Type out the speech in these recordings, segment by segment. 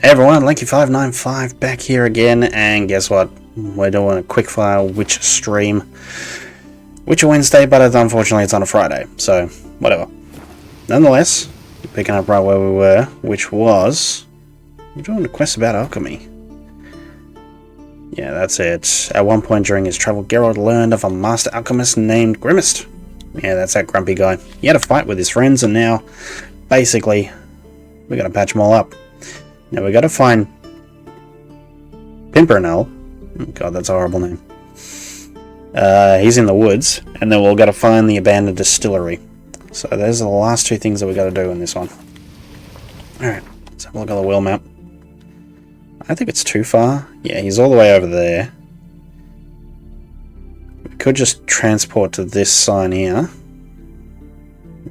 Hey everyone, Lanky595 back here again, and guess what? We're doing a quickfire Witcher stream. Witcher Wednesday, but unfortunately it's on a Friday, so whatever. Nonetheless, picking up right where we were, which was... We're doing a quest about alchemy. Yeah, that's it. At one point during his travel, Geralt learned of a master alchemist named Grimmist. Yeah, that's that grumpy guy. He had a fight with his friends, and now, basically, we're gonna patch them all up. Now we gotta find Pimpernel. Oh god, that's a horrible name. He's in the woods, and then we'll gotta find the abandoned distillery. So those are the last two things that we gotta do in this one. Alright, let's have a look at the world map. I think it's too far. Yeah, he's all the way over there. We could just transport to this sign here.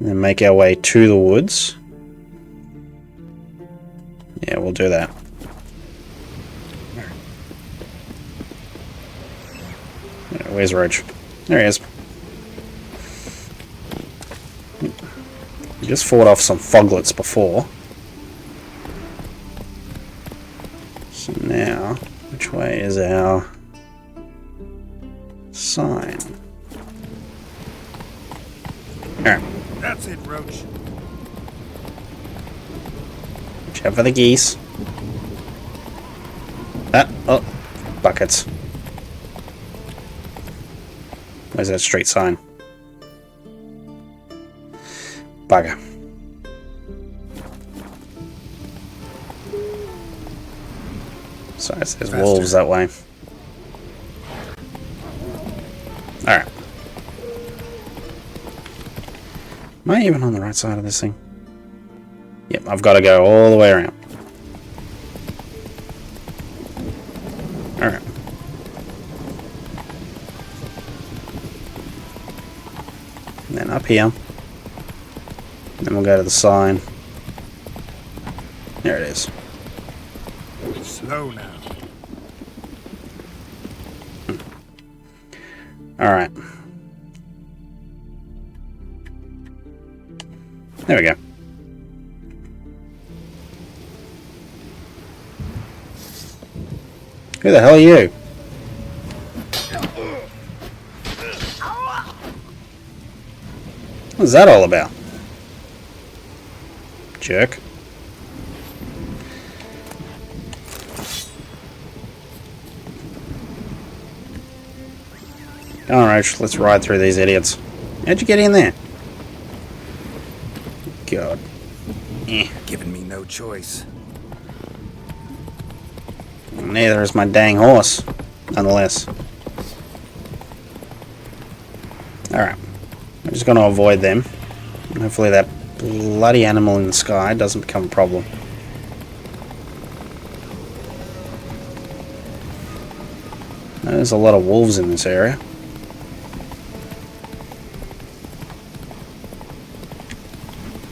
And then make our way to the woods. Yeah, we'll do that. Where's Roach? There he is. He just fought off some foglets before. So now, which way is our sign? Alright. That's it, Roach. Watch out for the geese. Oh, buckets. Where's that street sign? Bugger. So there's Faster. wolves that way. Alright. Am I even on the right side of this thing? Yep, I've got to go all the way around. Alright. And then up here. Then we'll go to the sign. There it is. Slow now. Alright. There we go. Who the hell are you? What's that all about? Jerk. Alright, let's ride through these idiots. How'd you get in there? God. Giving me no choice. Neither is my dang horse, nonetheless. Alright. I'm just going to avoid them. Hopefully that bloody animal in the sky doesn't become a problem. There's a lot of wolves in this area.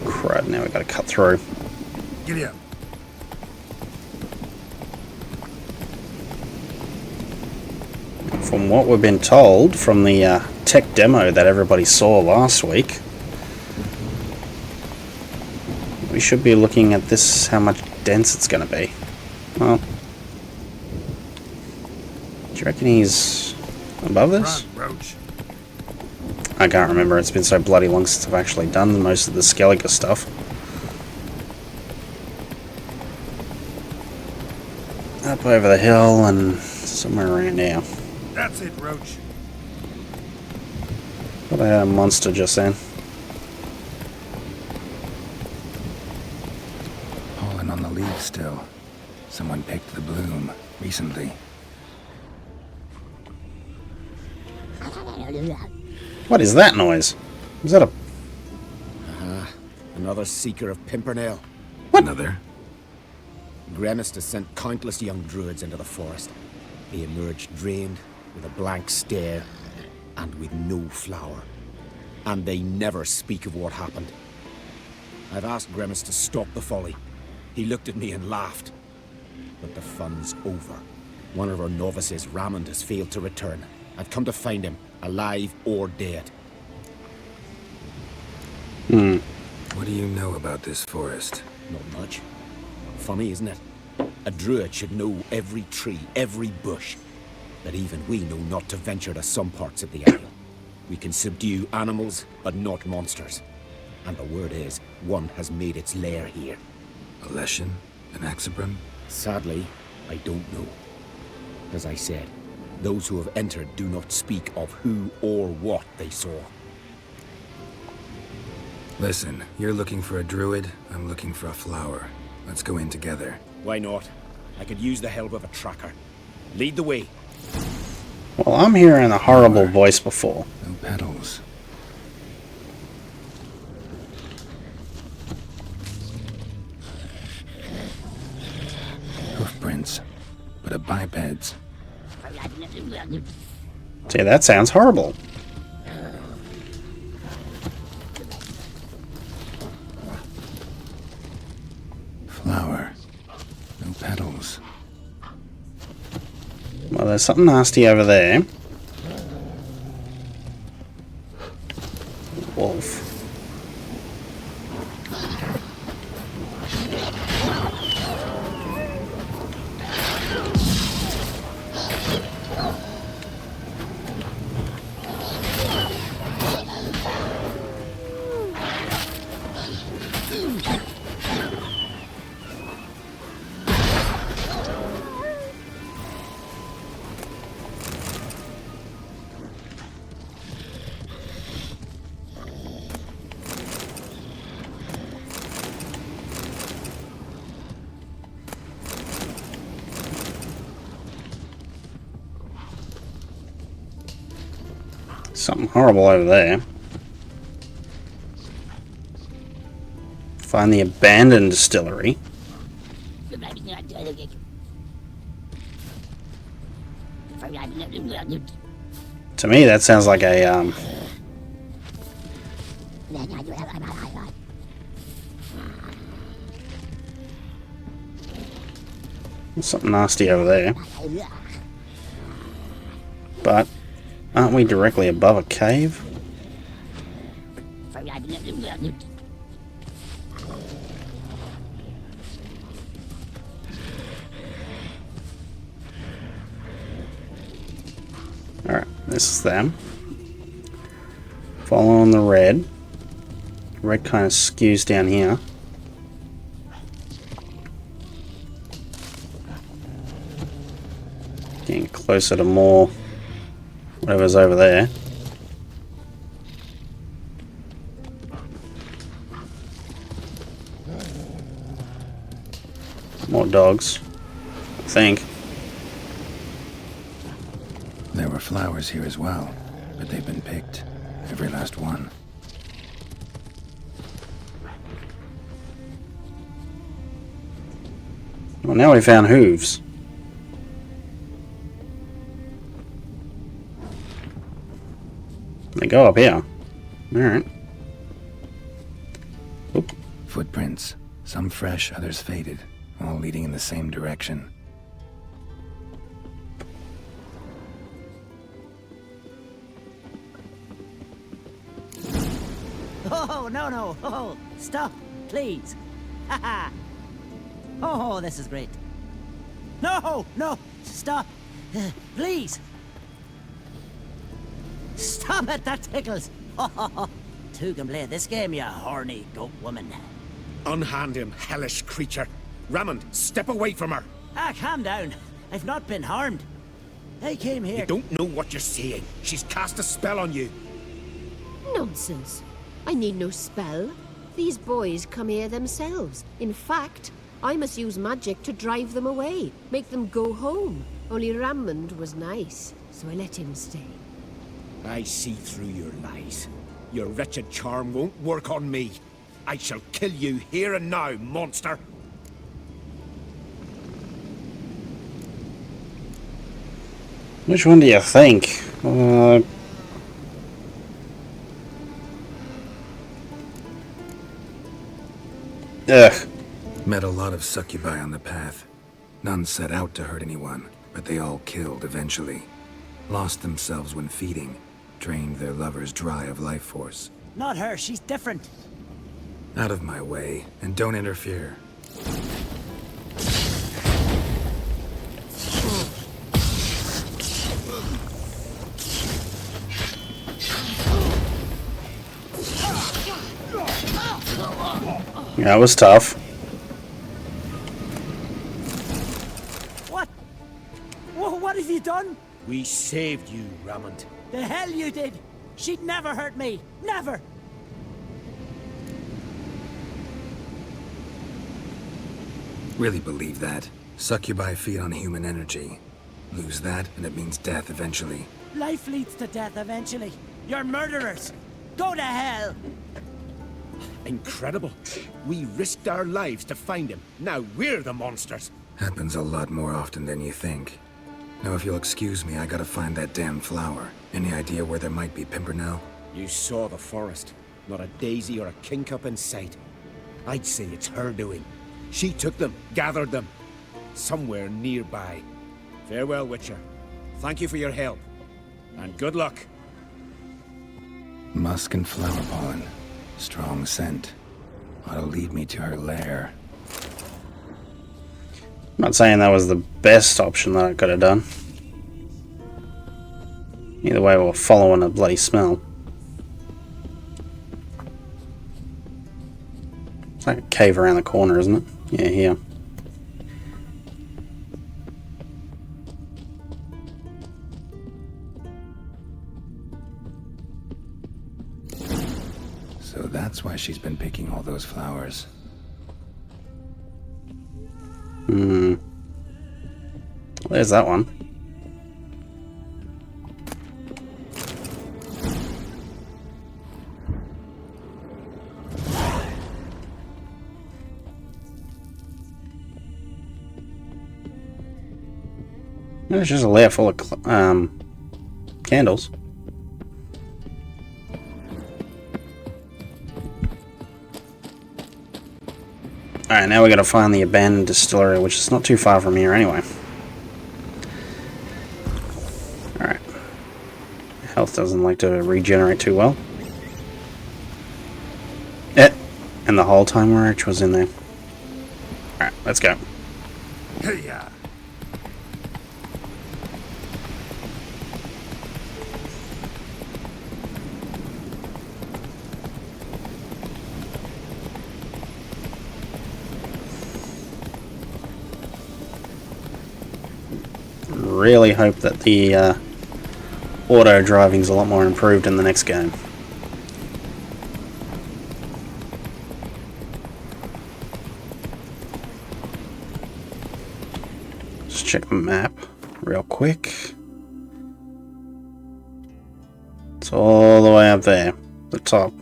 Crud, now we've got to cut through. Giddy up. From what we've been told from the tech demo that everybody saw last week, we should be looking at this, how much dense it's going to be. Well, do you reckon he's above this? Run, Roach. I can't remember, it's been so bloody long since I've actually done most of the Skellige stuff. Up over the hill and somewhere around now. That's it, Roach. Thought I had a monster just then. Pollen on the leaves still. Someone picked the bloom recently. What is that noise? Is that a... Another seeker of Pimpernel. What? Another? Grimmist has sent countless young druids into the forest. They emerge drained, with a blank stare, and with no flower. And they never speak of what happened. I've asked Grimmist to stop the folly. He looked at me and laughed. But the fun's over. One of our novices, Ramond, has failed to return. I've come to find him, alive or dead. What do you know about this forest? Not much. Funny, isn't it? A druid should know every tree, every bush. But even we know not to venture to some parts of the isle. We can subdue animals, but not monsters. And the word is, one has made its lair here. A Leshen? An Axabrim? Sadly, I don't know. As I said, those who have entered do not speak of who or what they saw. Listen, you're looking for a druid, I'm looking for a flower. Let's go in together. Why not? I could use the help of a tracker. Lead the way. Well, I'm hearing a horrible voice before. No petals. Hoofprints, but a biped's. See, that sounds horrible. Flower. No petals. Well, there's something nasty over there. Wolf. Something horrible over there. Find the abandoned distillery. To me, that sounds like a something nasty over there. But aren't we directly above a cave? Alright, this is them. Following the red. Red kind of skews down here. Getting closer to more whatever's over there. More dogs, I think. There were flowers here as well, but they've been picked. Every last one. Well, now we found hooves. They go up here. Alright. Oop. Footprints. Some fresh, others faded. All leading in the same direction. Oh, no. Oh, stop, please. Haha. Oh, this is great. No, stop. Please. Stop it, that tickles. Two can play this game, you horny goat woman. Unhand him, hellish creature. Raymond, step away from her. Calm down. I've not been harmed. I came here. You don't know what you're saying. She's cast a spell on you. Nonsense. I need no spell. These boys come here themselves. In fact, I must use magic to drive them away, make them go home. Only Raymond was nice, so I let him stay. I see through your lies. Your wretched charm won't work on me. I shall kill you here and now, monster. Which one do you think? Ugh. Met a lot of succubi on the path. None set out to hurt anyone, but they all killed eventually. Lost themselves when feeding, drained their lovers dry of life force. Not her, she's different. Out of my way, and don't interfere. Yeah, it was tough. What? What have you done? We saved you, Ramond. The hell you did! She'd never hurt me! Never! Really believe that? Succubi feed on human energy. Lose that, and it means death eventually. Life leads to death eventually. You're murderers! Go to hell! Incredible. We risked our lives to find him. Now we're the monsters. Happens a lot more often than you think. Now, if you'll excuse me, I gotta find that damn flower. Any idea where there might be Pimpernel? You saw the forest. Not a daisy or a kingcup in sight. I'd say it's her doing. She took them, gathered them. Somewhere nearby. Farewell, Witcher. Thank you for your help. And good luck. Musk and flower pollen. Strong scent. Ought to lead me to her lair. I'm not saying that was the best option that I could have done. Either way, we're following a bloody smell. It's like a cave around the corner, isn't it? Yeah, here. So that's why she's been picking all those flowers. There's that one. There's just a layer full of candles. Alright, now we gotta find the abandoned distillery, which is not too far from here anyway. Alright. Health doesn't like to regenerate too well. And the whole time Roach was in there. Alright, let's go. Hey-ya! Really hope that the auto driving's a lot more improved in the next game. Just check the map real quick. It's all the way up there, the top,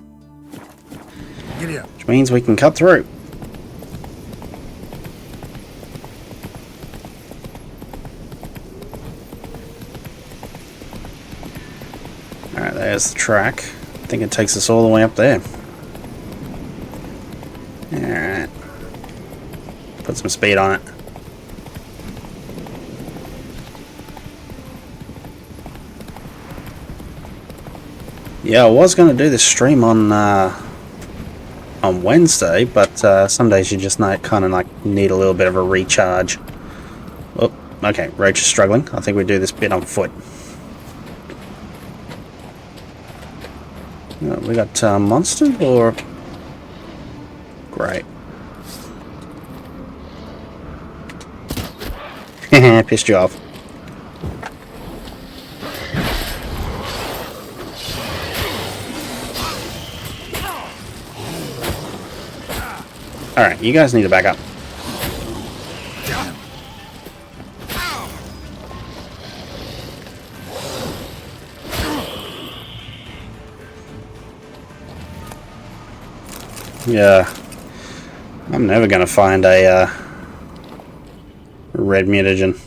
Giddy up. which means we can cut through. Alright, there's the track. I think it takes us all the way up there. Alright. Put some speed on it. Yeah, I was going to do this stream on Wednesday, but some days you just kind of like need a little bit of a recharge. Oh, okay, Roach is struggling. I think we do this bit on foot. We got monster or great. Pissed you off. Alright, you guys need to back up. Yeah, I'm never gonna find a red mutagen.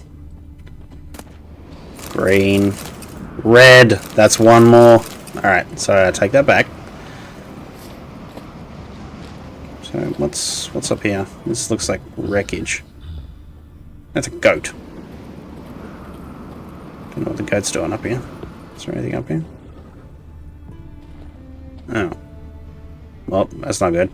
Green, red. That's one more. All right, so I take that back. So what's up here? This looks like wreckage. That's a goat. Don't know what the goat's doing up here. Is there anything up here? Oh. Well, that's not good.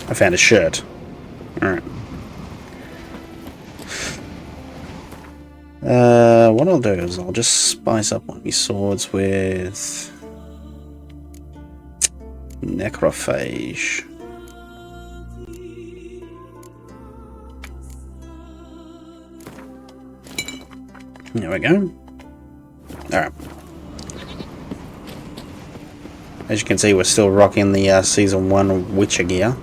I found a shirt. Alright. What I'll do is I'll just spice up one of these swords with Necrophage. There we go. Alright. As you can see, we're still rocking the Season 1 Witcher gear.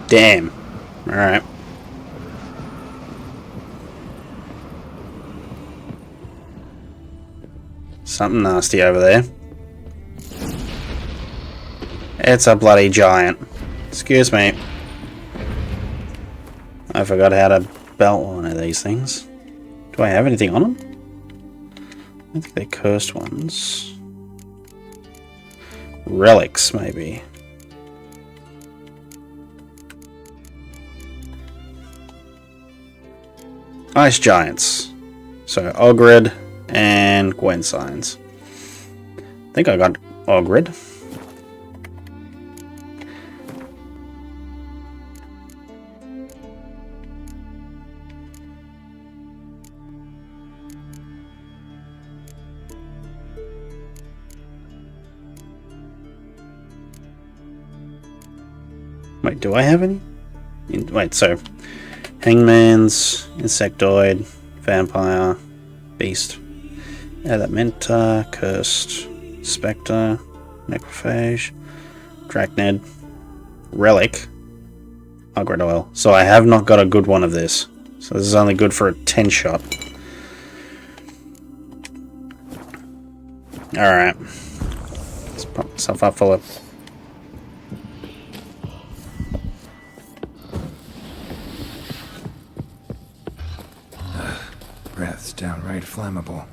Damn. Alright. Something nasty over there. It's a bloody giant. Excuse me. I forgot how to belt one of these things. Do I have anything on them? I think they're cursed ones. Relics, maybe. Ice Giants. So, Ogred and Gwen Signs. I think I got Ogred. Wait, do I have any? Wait, so Hangman's, Insectoid, Vampire, Beast, Adamanta, Cursed, Spectre, Necrophage, Drachnid, Relic, Ogred Oil. So I have not got a good one of this. So this is only good for a 10 shot. Alright. Let's pump myself up full of. Breath's downright flammable.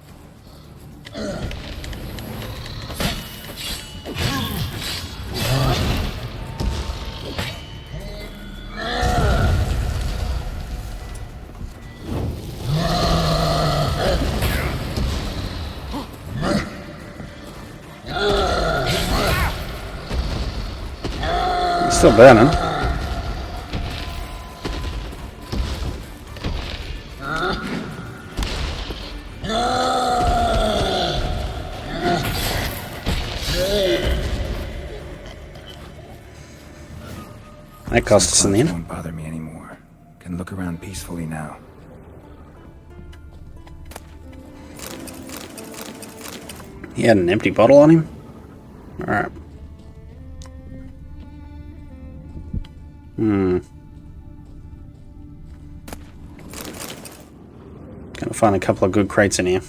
It's still burning. That cost us in the end. Won't bother me anymore. Can look around peacefully now. He had an empty bottle on him? Alright. Gonna find a couple of good crates in here.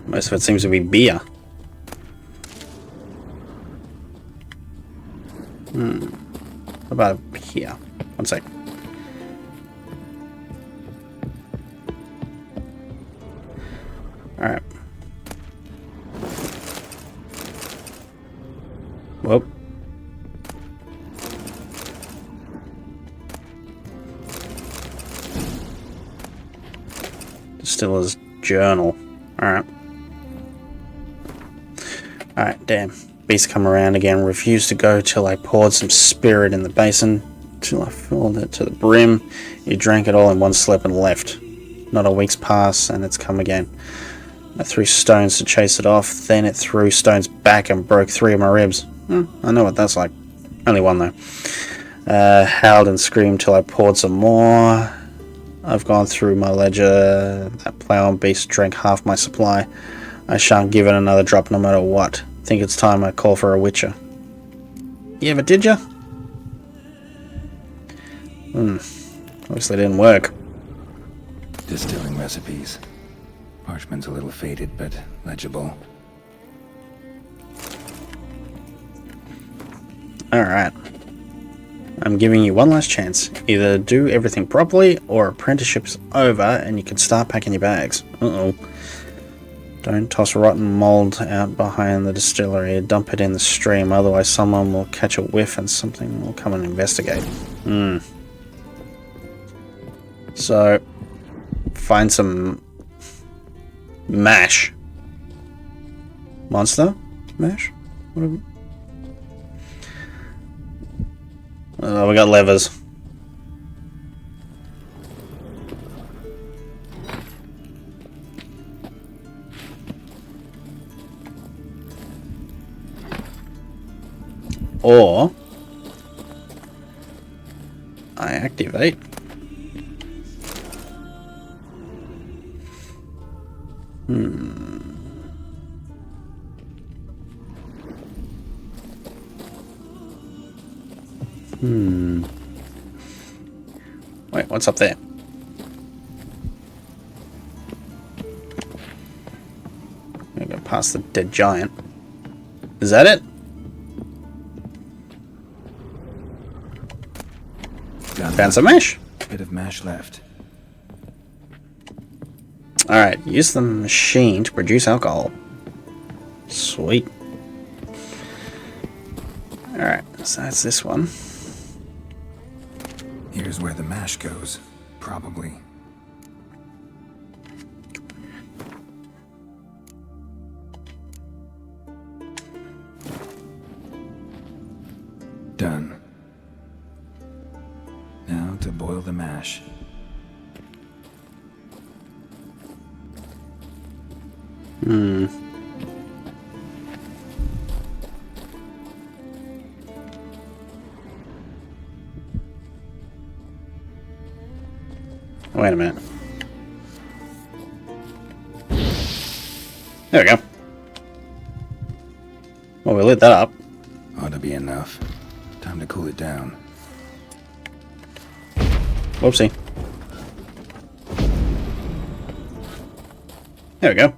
Most of it seems to be beer. What about up here? One sec. Alright. Whoop. Distiller's journal. Alright. Alright, damn. Beast come around again. Refused to go till I poured some spirit in the basin. Till I filled it to the brim. He drank it all in one slip and left. Not a week's pass and it's come again. I threw stones to chase it off. Then it threw stones back and broke 3 of my ribs. I know what that's like. Only one though. Howled and screamed till I poured some more. I've gone through my ledger. That plough beast drank half my supply. I shan't give it another drop no matter what. Think it's time I call for a witcher. You ever did ya? Obviously didn't work. Distilling recipes. Parchment's a little faded, but legible. Alright. I'm giving you one last chance. Either do everything properly, or apprenticeship's over and you can start packing your bags. Uh-oh. Don't toss rotten mold out behind the distillery. Dump it in the stream, otherwise someone will catch a whiff and something will come and investigate. So, find some mash. Monster? Mash? What have we... Oh, we got levers. Or I activate Wait, what's up there? I'm gonna go past the dead giant. Is that it? Found some mash. Bit of mash left. Alright, use the machine to produce alcohol. Sweet. Alright, so that's this one. Here's where the mash goes. Probably. Done. Now to boil the mash. Wait a minute. There we go. Well, we lit that up. Ought to be enough. Time to cool it down. Whoopsie. There we go.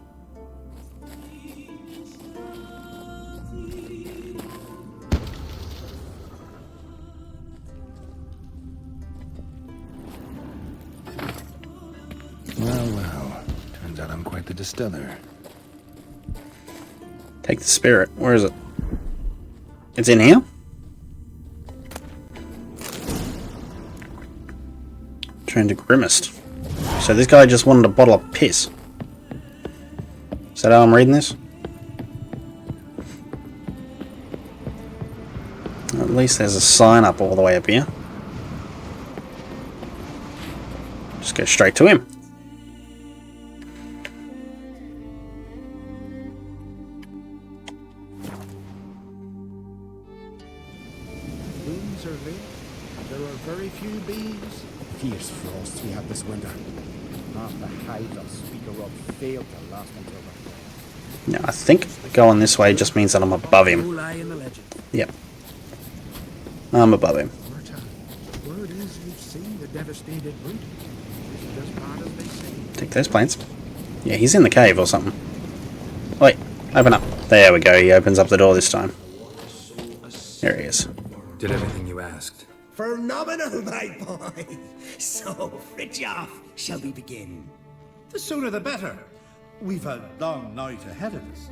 Well. Turns out I'm quite the distiller. Take the spirit. Where is it? It's in here? Turned to Grimaced. So this guy just wanted a bottle of piss. Is that how I'm reading this? At least there's a sign up all the way up here. Just go straight to him. Blooms are late. There are very few bees. Fierce frosts we had this winter. Half the hives I'll speak of failed to last until the Now I think going this way just means that I'm above him. lie in the legend. Yep. I'm above him. Murtaugh, word is you've seen the devastated root. Is it as bad as they say? Take those plants. Yeah, he's in the cave or something. Wait, open up. There we go, he opens up the door this time. There he is. Did everything you asked. Phenomenal, my boy. So, Fritjof, shall we begin? The sooner the better. We've a long night ahead of us.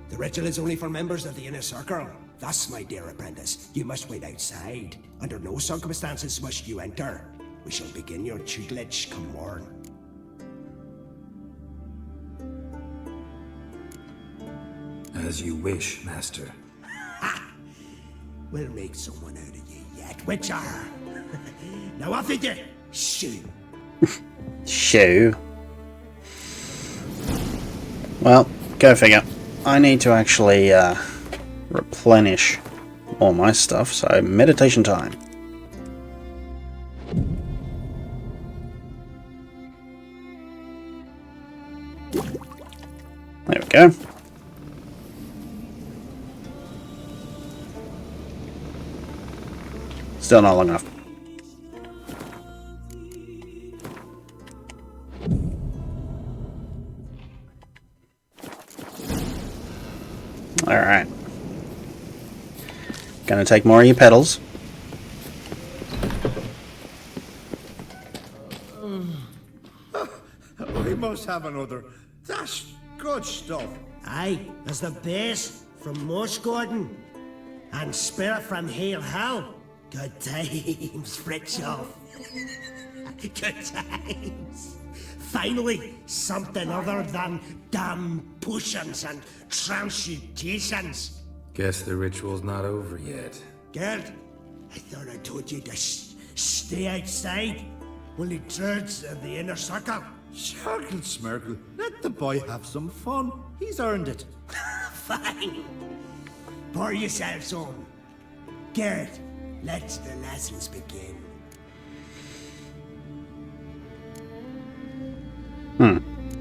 The ritual is only for members of the inner circle. Thus, my dear apprentice, you must wait outside. Under no circumstances must you enter. We shall begin your tutelage come morn. As you wish, master. We'll make someone out of you yet, Witcher. Now off you get. Shoo. Shoo. Well, go figure. I need to actually replenish all my stuff, so meditation time. There we go. Still not long enough. Alright. Gonna take more of your petals. We must have another. That's good stuff. Aye, there's the base from Mosh Gordon. And spirit from Hale Hell. Good times, Fritjof. Good times. Finally, something other than damn potions and transmutations. Guess the ritual's not over yet. Gerd, I thought I told you to stay outside. Only druids of the inner circle. Sharkle Smirkle, let the boy have some fun. He's earned it. Fine. Pour yourselves on. Gerd, let the lessons begin.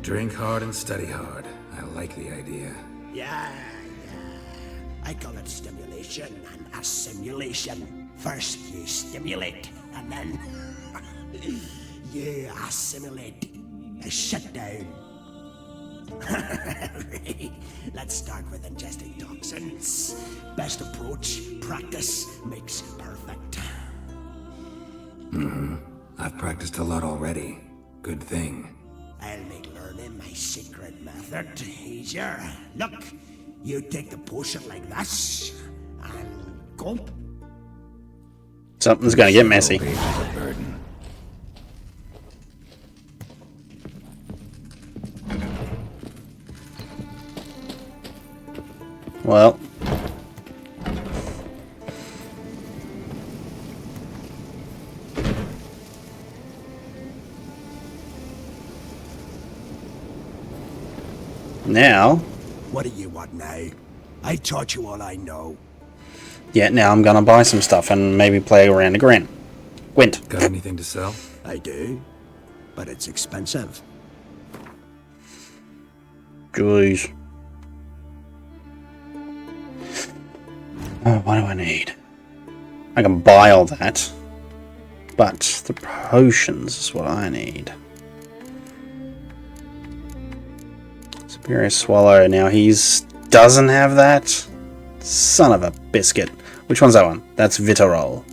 Drink hard and study hard. I like the idea. Yeah. I call it stimulation and assimilation. First you stimulate, and then you assimilate. Shut down. Let's start with ingesting toxins. Best approach, practice makes perfect. I've practiced a lot already. Good thing. I'll make learning my secret method easier. Look, you take the potion like this, and gulp. Something's gonna get messy. Baby's a burden. Well. Now. What do you want now? I taught you all I know. Yeah, now I'm gonna buy some stuff and maybe play around again. Gwent. Got anything to sell? I do, but it's expensive. Jeez. Oh, what do I need? I can buy all that. But the potions is what I need. Superior Swallow. Now doesn't have that. Son of a biscuit. Which one's that one? That's Vitarol.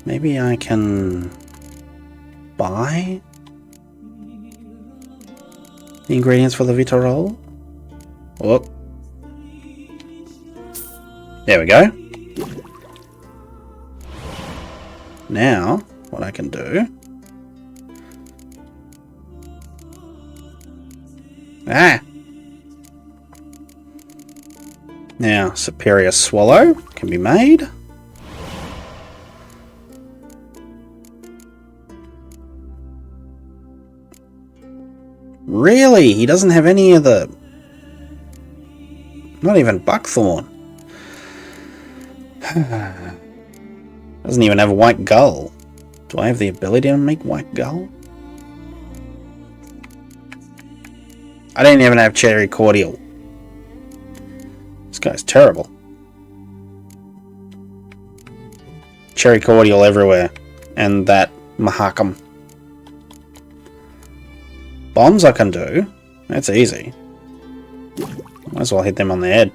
Maybe I can buy the ingredients for the Vitarol? Oh. There we go. Now, what I can do... Ah! Now, Superior Swallow can be made. Really? He doesn't have any of the... Not even Buckthorn. Doesn't even have a White Gull. Do I have the ability to make White Gull? I don't even have Cherry Cordial. This guy's terrible. Cherry Cordial everywhere. And that Mahakam. Bombs I can do. That's easy. Might as well hit them on the head.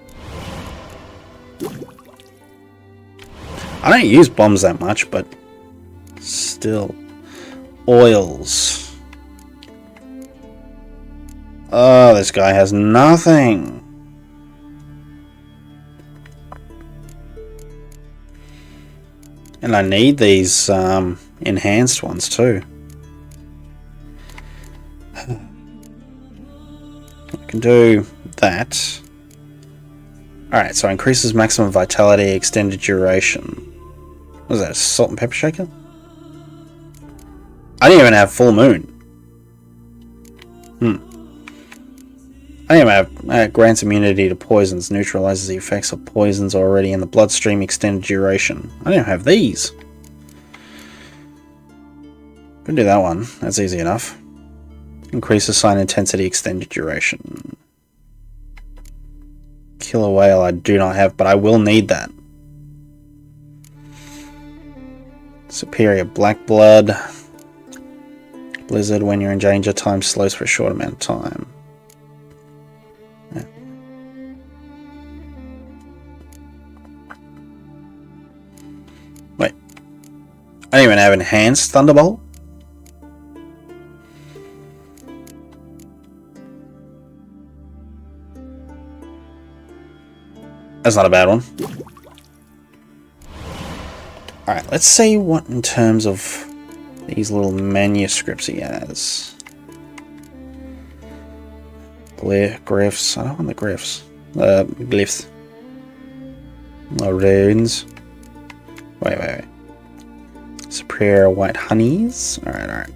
I don't use bombs that much, but still. Oils. Oh, this guy has nothing. And I need these enhanced ones too. I can do that. Alright, so increases maximum vitality, extended duration. What is that, a salt and pepper shaker? I didn't even have full moon. I didn't even have grants immunity to poisons, neutralizes the effects of poisons already in the bloodstream, extended duration. I didn't have these. Can do that one, that's easy enough. Increases sign intensity, extended duration. Killer Whale I do not have, but I will need that. Superior Black Blood. Blizzard, when you're in danger, time slows for a short amount of time. Yeah. Wait. I don't even have Enhanced Thunderbolt? That's not a bad one. Alright, let's see what in terms of these little manuscripts he has. Glyphs. I don't want the glyphs. Glyphs. No runes. Wait. Superior white honeys. Alright.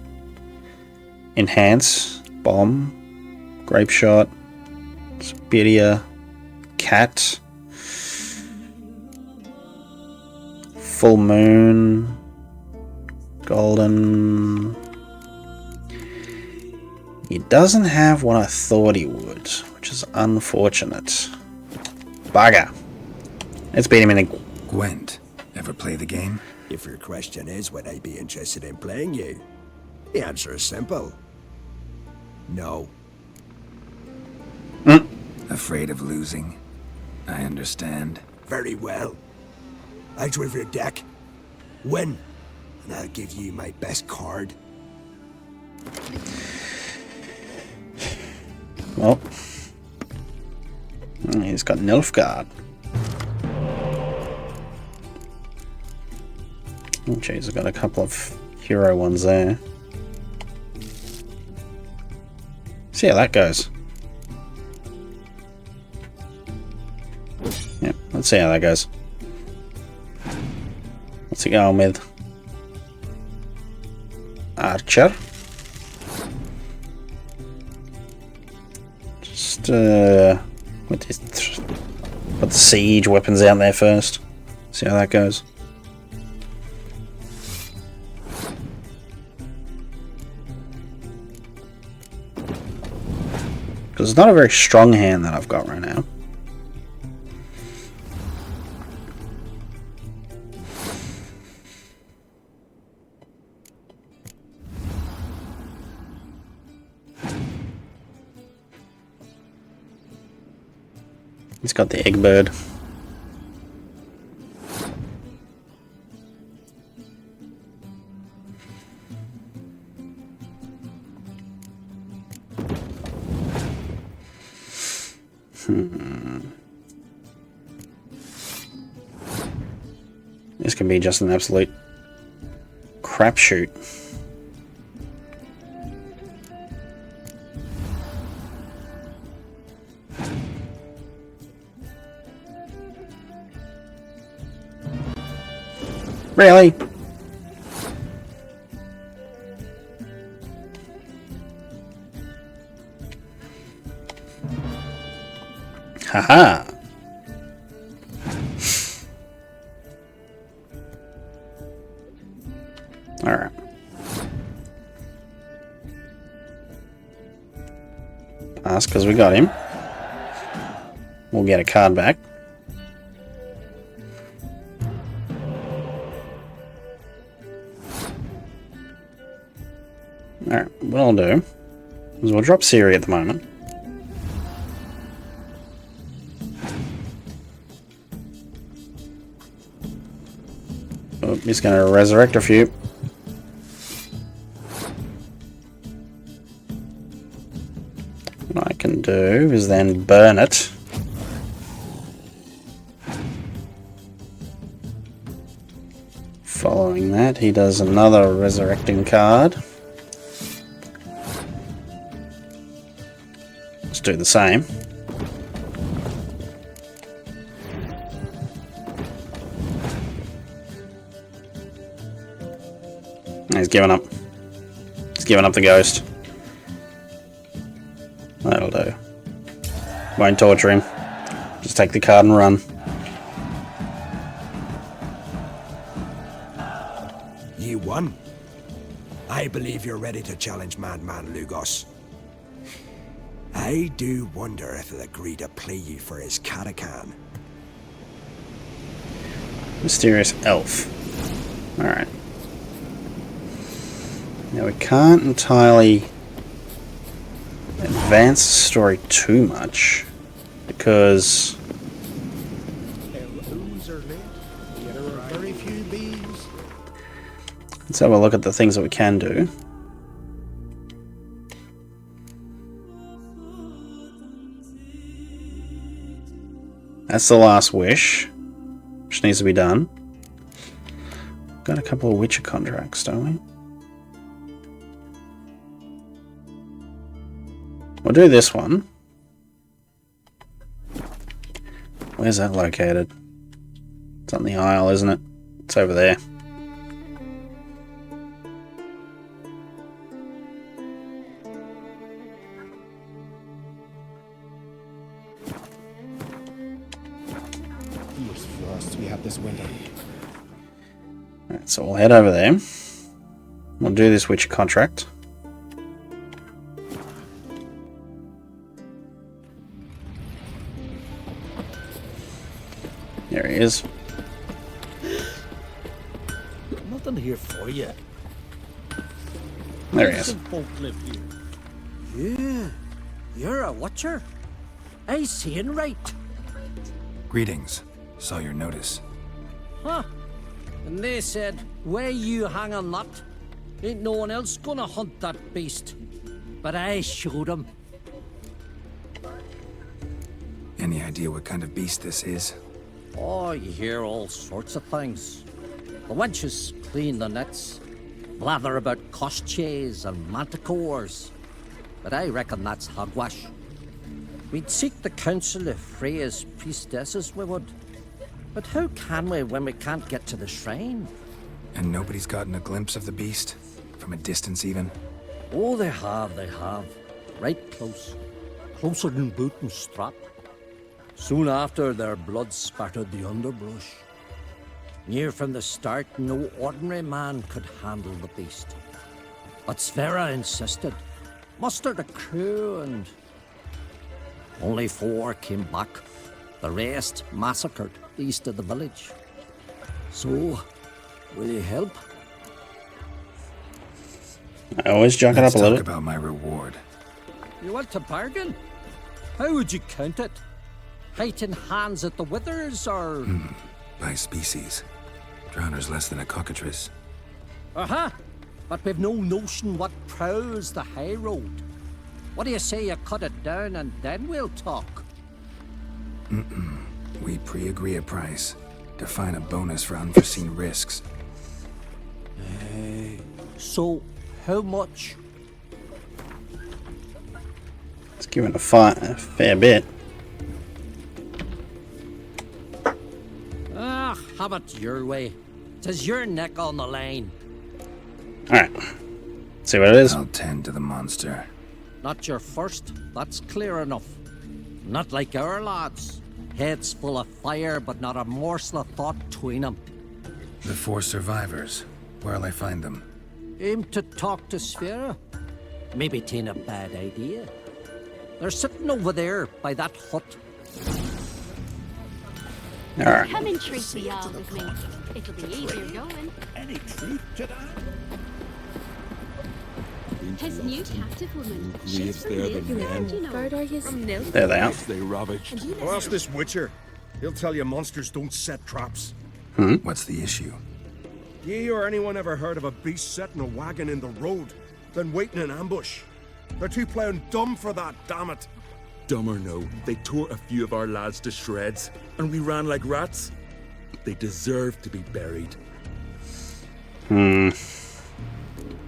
Enhance. Bomb. Grape shot. Superior. Cat. Full moon. Golden. He doesn't have what I thought he would, which is unfortunate. Bugger. Let's beat him in a... Gwent. Ever play the game? If your question is, would I be interested in playing you? The answer is simple. No. Afraid of losing? I understand. Very well. Out with your deck. Win, and I'll give you my best card. Well, he's got Nilfgaard. Oh jeez, I've got a couple of hero ones there. See how that goes. Yeah, let's see how that goes. What's he going with? Archer. Just put the siege weapons out there first. See how that goes. Because it's not a very strong hand that I've got right now. He's got the egg bird. This can be just an absolute crapshoot. Really? Haha. Alright. Pass because we got him. We'll get a card back. Alright, what I'll do is we'll drop Ciri at the moment. Oh, he's going to resurrect a few. What I can do is then burn it. Following that, he does another resurrecting card. Let's do the same. He's given up. He's given up the ghost. That'll do. Won't torture him. Just take the card and run. You won. I believe you're ready to challenge Madman Lugos. I do wonder if he'll agree to play you for his Katakan. Mysterious elf. Alright. Now we can't entirely advance the story too much because let's have a look at the things that we can do. That's the last wish, which needs to be done. Got a couple of Witcher contracts, don't we? We'll do this one. Where's that located? It's on the isle, isn't it? It's over there. Fierce frosts we had this winter. Alright, so we'll head over there. We'll do this Witcher contract. There he is. Nothing here for you. There he is. Some folk live here. Yeah, you're a watcher. I seeing right. Greetings. Saw your notice. Huh? And they said, where you hang on that? Ain't no one else gonna hunt that beast. But I showed 'em. Any idea what kind of beast this is? Oh, you hear all sorts of things. The wenches clean the nets, blather about koshchays and manticores. But I reckon that's hogwash. We'd seek the counsel of Freya's priestesses, we would. But how can we when we can't get to the shrine? And nobody's gotten a glimpse of the beast? From a distance, even? Oh, they have, they have. Right close. Closer than boot and strap. Soon after, their blood spattered the underbrush. Near from the start, no ordinary man could handle the beast. But Sverre insisted. Mustered a crew and... Only 4 came back. The rest massacred east of the village. So, will you help? I always junk it Let's up a little talk bit. about my reward. You want to bargain? How would you count it? Height in hands at the withers, or... By species. Drowner's less than a cockatrice. Aha! But we've no notion what prowls the high road. What do you say you cut it down and then we'll talk? We pre-agree a price. Define a bonus for unforeseen risks. So, how much? It's given a fair bit. Ah, have it your way. 'Tis your neck on the line. Alright. See what it is. I'll tend to the monster. Not your first, that's clear enough. Not like our lads. Heads full of fire, but not a morsel of thought between them. The 4 survivors. Where'll I find them? Aim to talk to Sverre? Maybe 'tain't a bad idea. They're sitting over there by that hut. Alright. Come and treat the yarn with me. It'll be easier going. Any truth to that? His new captive woman. She's they're the from men. you know. From Nil. There they are. They ravaged. Ask this Witcher. He'll tell you monsters don't set traps. What's the issue? Ye or anyone ever heard of a beast setting a wagon in the road, then waiting in ambush? They're too plowing dumb for that, damn it. Dumb or no, they tore a few of our lads to shreds, and we ran like rats. They deserve to be buried.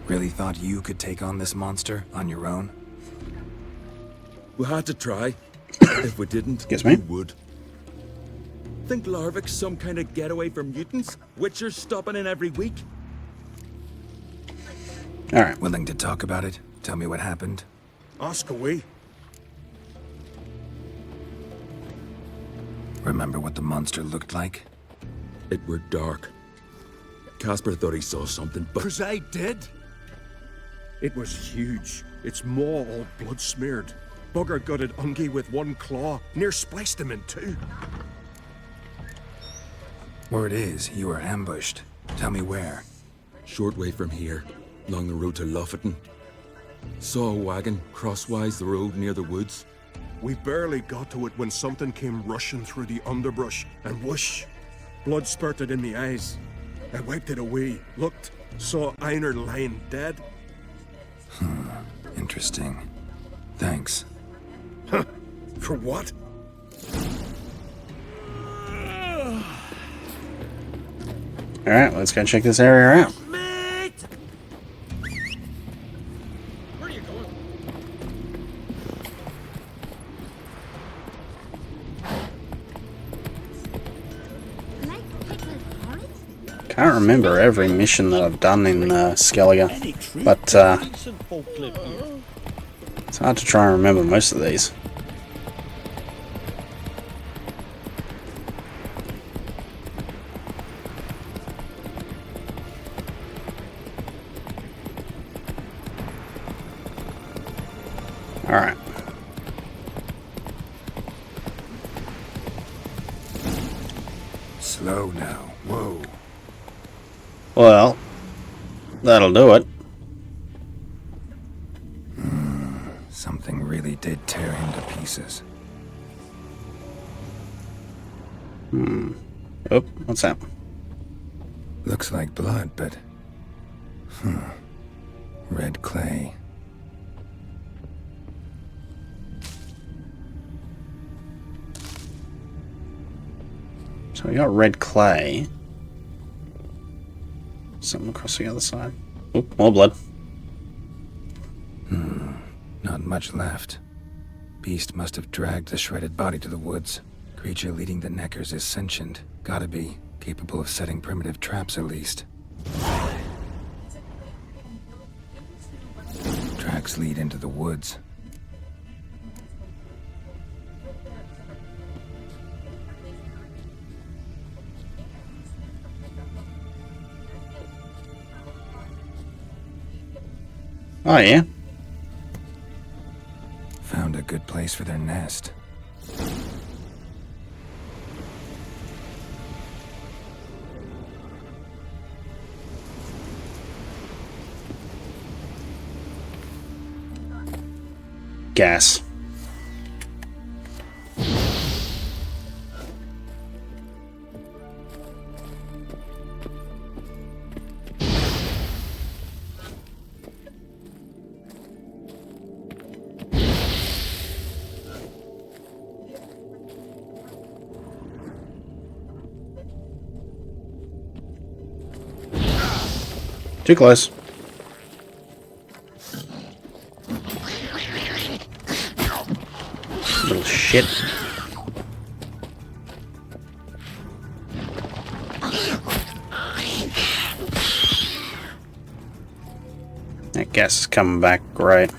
Really thought you could take on this monster on your own? We had to try. If we didn't, Excuse me? we would. Think Larvik's some kind of getaway for mutants? Witchers stopping in every week? Alright. Willing to talk about it? Tell me what happened? Ask away. Remember what the monster looked like? It were dark. Casper thought he saw something, but 'Cause I did. It was huge. Its maw all blood smeared. Bugger gutted Ungi with one claw, near spliced him in 2. Word is, you were ambushed. Tell me where. short way from here, along the road to Lofferton. Saw a wagon crosswise the road near the woods. We barely got to it when something came rushing through the underbrush, and whoosh! Blood spurted in me eyes. I wiped it away, looked, saw Einar lying dead. Interesting. Thanks. For what? Alright, let's go check this area out. Where are you going? Can't remember every mission that I've done in Skellige, but it's hard to try and remember most of these. Alright. Slow now. Whoa. Well, that'll do it. Something really did tear him to pieces. Oh, what's that? Looks like blood, but... Red clay. So we got red clay. Something across the other side. Oop, more blood. Not much left. Beast must have dragged the shredded body to the woods. Creature leading the Neckers is sentient. Gotta be. Capable of setting primitive traps, at least. Tracks lead into the woods. Oh, yeah? Found a good place for their nest. Gas. Too close. Little shit. That gas is coming back, great.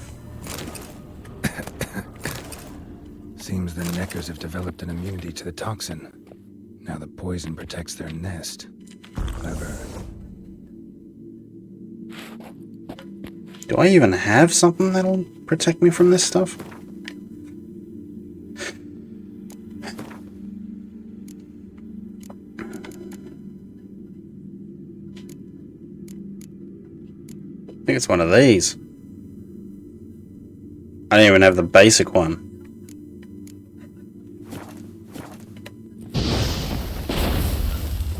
Seems the Neckers have developed an immunity to the toxin. Now the poison protects their nest. Clever. Do I even have something that'll protect me from this stuff? I think it's one of these. I don't even have the basic one.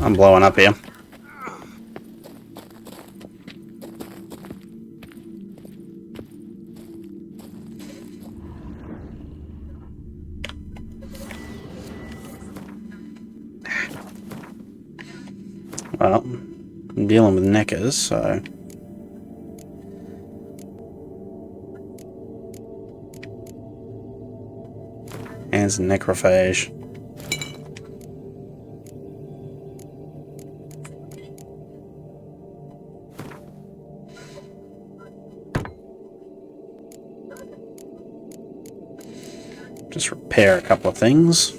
I'm blowing up here. Well, I'm dealing with Neckers, so... And some necrophage. Just repair a couple of things.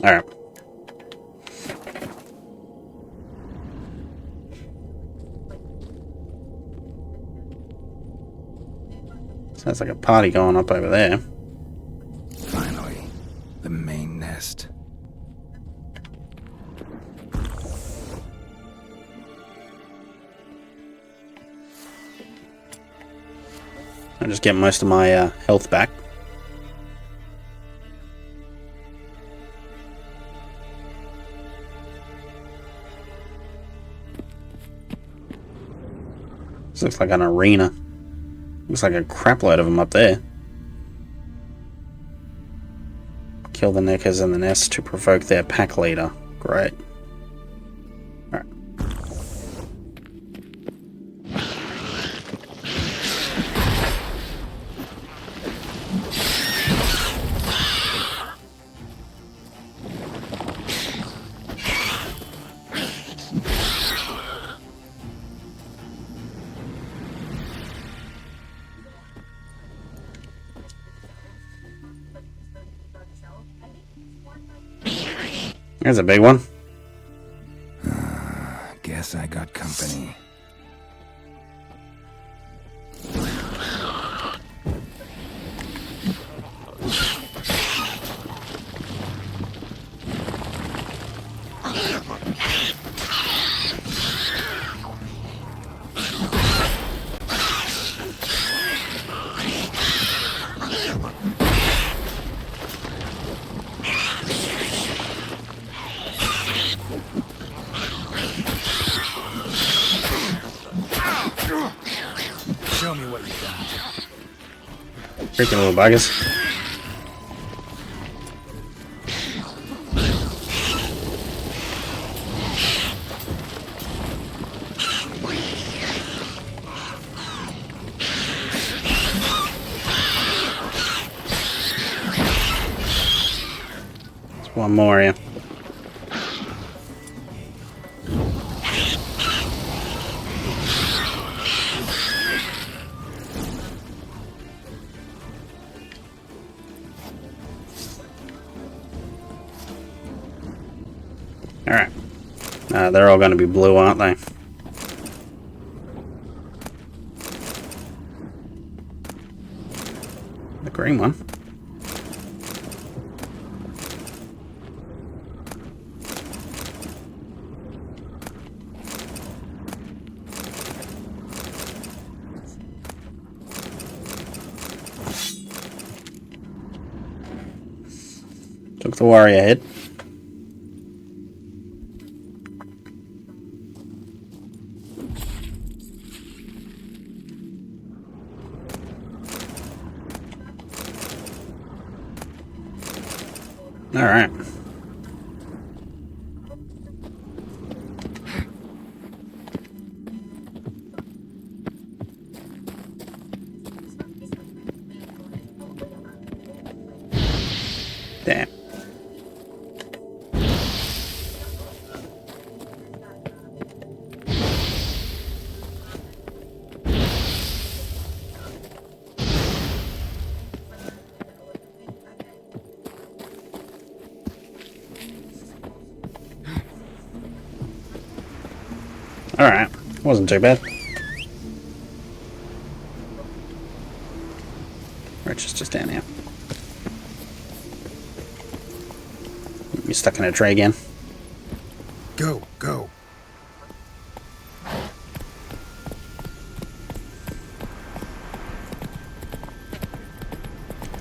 Alright. Sounds like a party going up over there. Finally, the main nest. I'll just get most of my health back. This looks like an arena. Looks like a crapload of them up there. Kill the Neckers in the nest to provoke their pack leader. Great. Alright. There's a big one. Guess I got company. Show me what you got. Freaking little buggers. There's one more here. Alright. They're all going to be blue, aren't they? The green one. Took the warrior head. All right. Damn. Alright, wasn't too bad. Rich is just down here. You're stuck in a tray again. Go, go.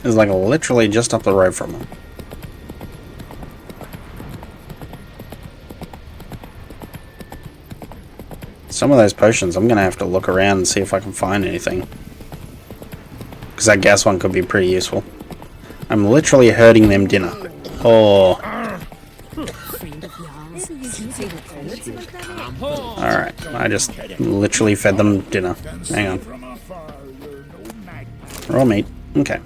It's like literally just up the road from them. Some of those potions, I'm going to have to look around and see if I can find anything. Because that gas one could be pretty useful. I'm literally hurting them dinner. Oh. Alright, I just literally fed them dinner. Hang on. Raw meat. Okay.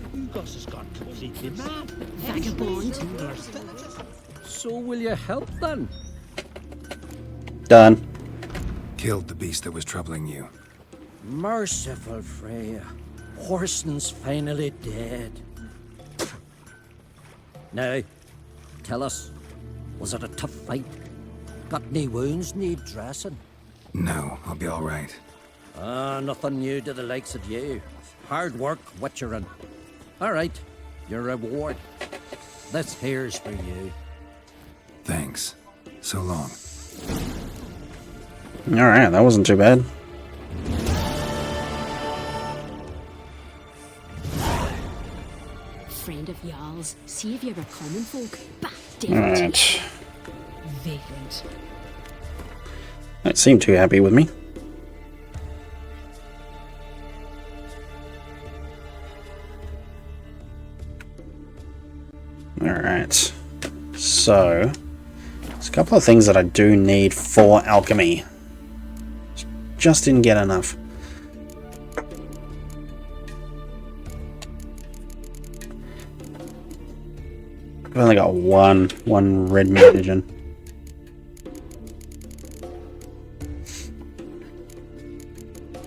So will you help then? Done. Killed the beast that was troubling you. Merciful Freya. Horson's finally dead. Now, tell us, was it a tough fight? Got any wounds need dressing? No, I'll be all right. Nothing new to the likes of you. Hard work, Witcherin. All right, your reward. This here's for you. Thanks. So long. Alright, that wasn't too bad. Friend of Jarl's, see if you ever common folk. Alright. Vagrant. Don't seem too happy with me. Alright. So, there's a couple of things that I do need for alchemy. Just didn't get enough. I've only got one red mutagen.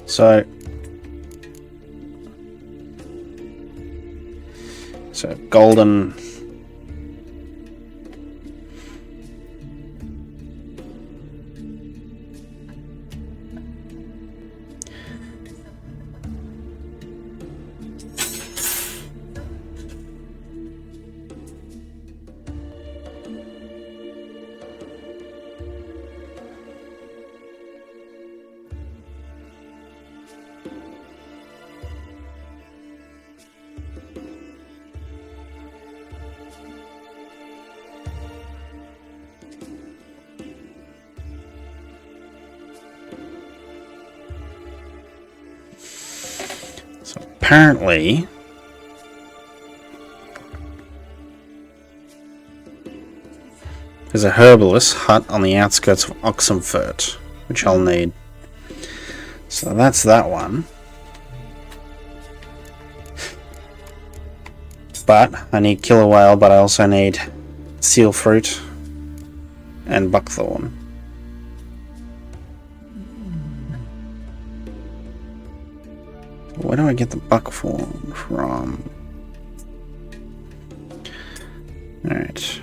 So golden. apparently there's a herbalist hut on the outskirts of Oxenfurt, which I'll need. So that's that one. But I need killer whale, but I also need seal fruit and buckthorn. Where do I get the buckthorn from? Alright.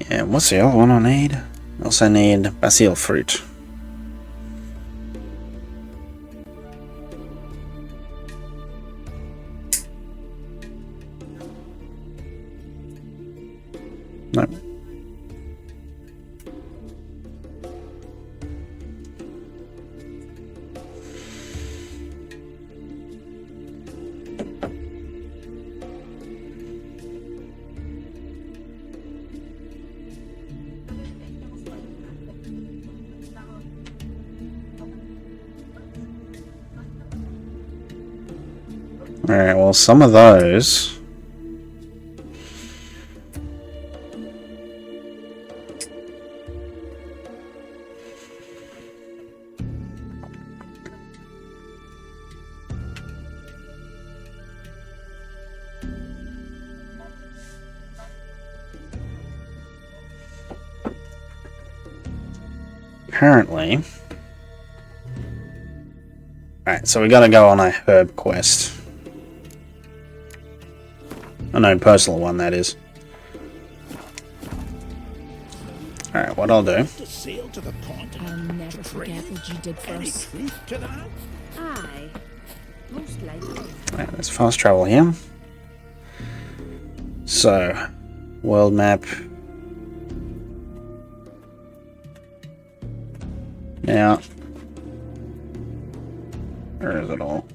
Yeah, what's the other one I need? I also need basil fruit. Nope. Alright, well, some of those apparently. Alright, so we gotta go on a herb quest. An own personal one, that is. Alright, what I'll do. I'll never forget what you did for us. Aye, most likely. Alright, let's fast travel here. So, world map. Now, where is it all?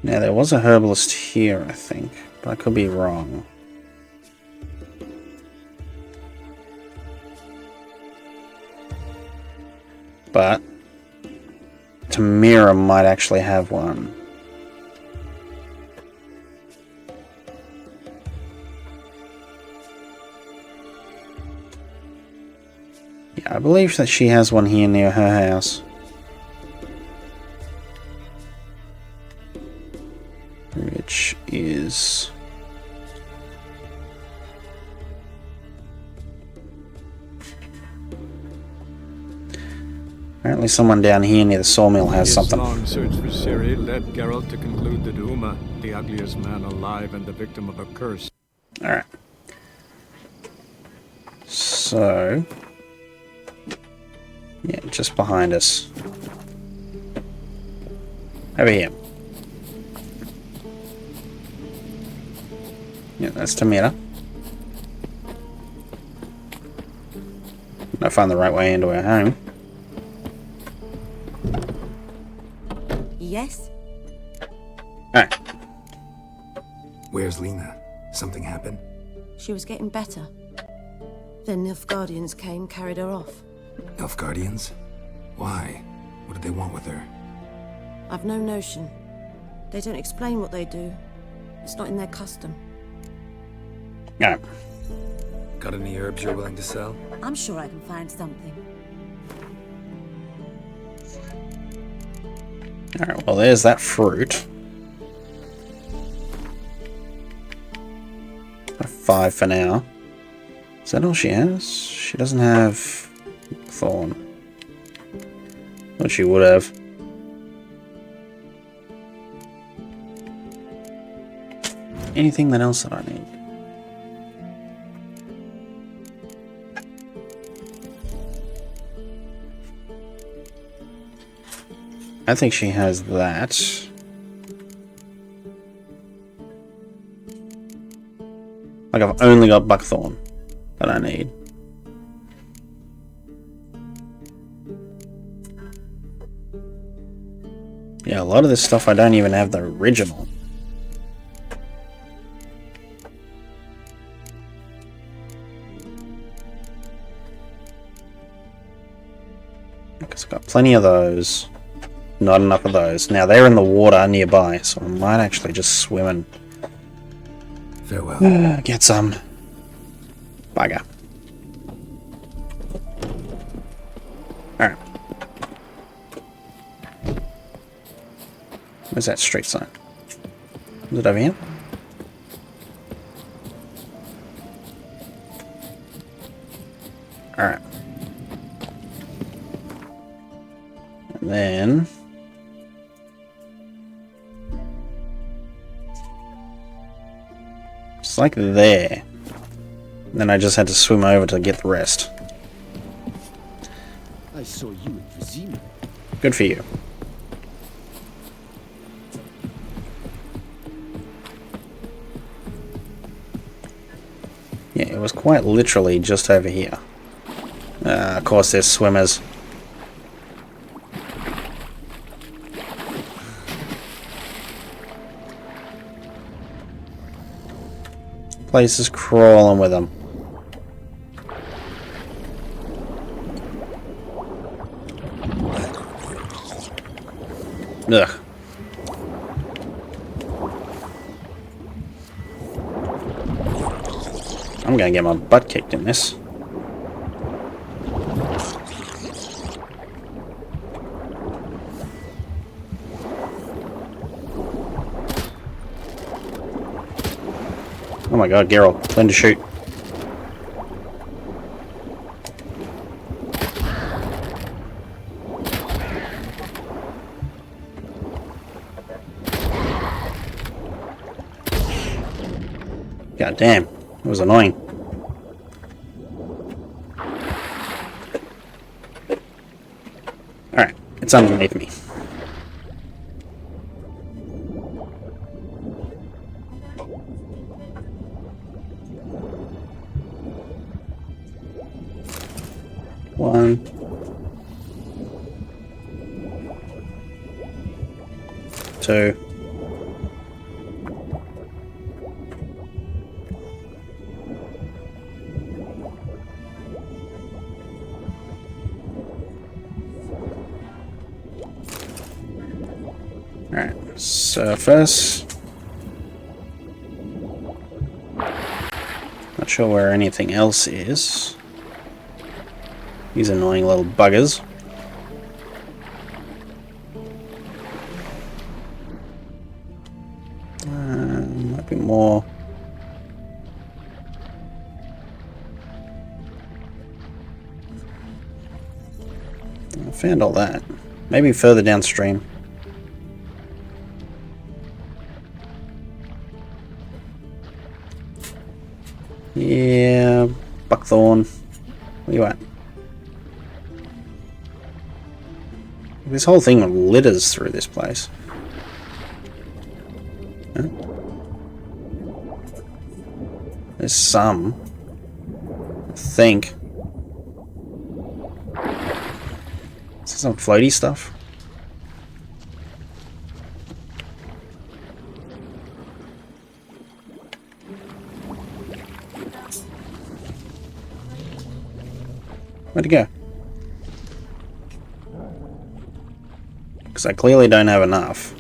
Now, there was a herbalist here, I think, but I could be wrong. But Tamira might actually have one. Yeah, I believe that she has one here near her house. Which is... apparently someone down here near the sawmill has something. Long search for Ciri led Geralt to conclude that Uma, the ugliest man alive and the victim of a curse. Alright. So... yeah, just behind us. Over here. Yeah, that's Tamira. I find the right way into our home. Yes? Where's Lena? Something happened? She was getting better. Then Nilfgaardians came, carried her off. Nilfgaardians? Why? What did they want with her? I've no notion. They don't explain what they do. It's not in their custom. Yeah. Got any herbs you're willing to sell? I'm sure I can find something. Alright, well there's that fruit. 5 for now. Is that all she has? She doesn't have thorn. What she would have. Anything else that I need? I think she has that. Like I've only got buckthorn that I need. Yeah, a lot of this stuff I don't even have the original. Because I've got plenty of those. Not enough of those. Now they're in the water nearby, so I might actually just swim and farewell. Get some. Bugger. Alright. Where's that street sign? Is it over here? Alright. And then it's like there. And then I just had to swim over to get the rest. I saw you in Vizima. Good for you. Yeah, it was quite literally just over here. Of course, there's swimmers. Place is crawling with them. Ugh. I'm gonna get my butt kicked in this. Oh my god, Geralt, learn to shoot. God damn, it was annoying. Alright, it's underneath me. One. Two. Alright, surface. Not sure where anything else is. These annoying little buggers. Might be more. I found all that. Maybe further downstream. Yeah, buckthorn. Where you at? This whole thing litters through this place. Huh? There's some. I think. Is there some floaty stuff? Where'd it go? Because I clearly don't have enough.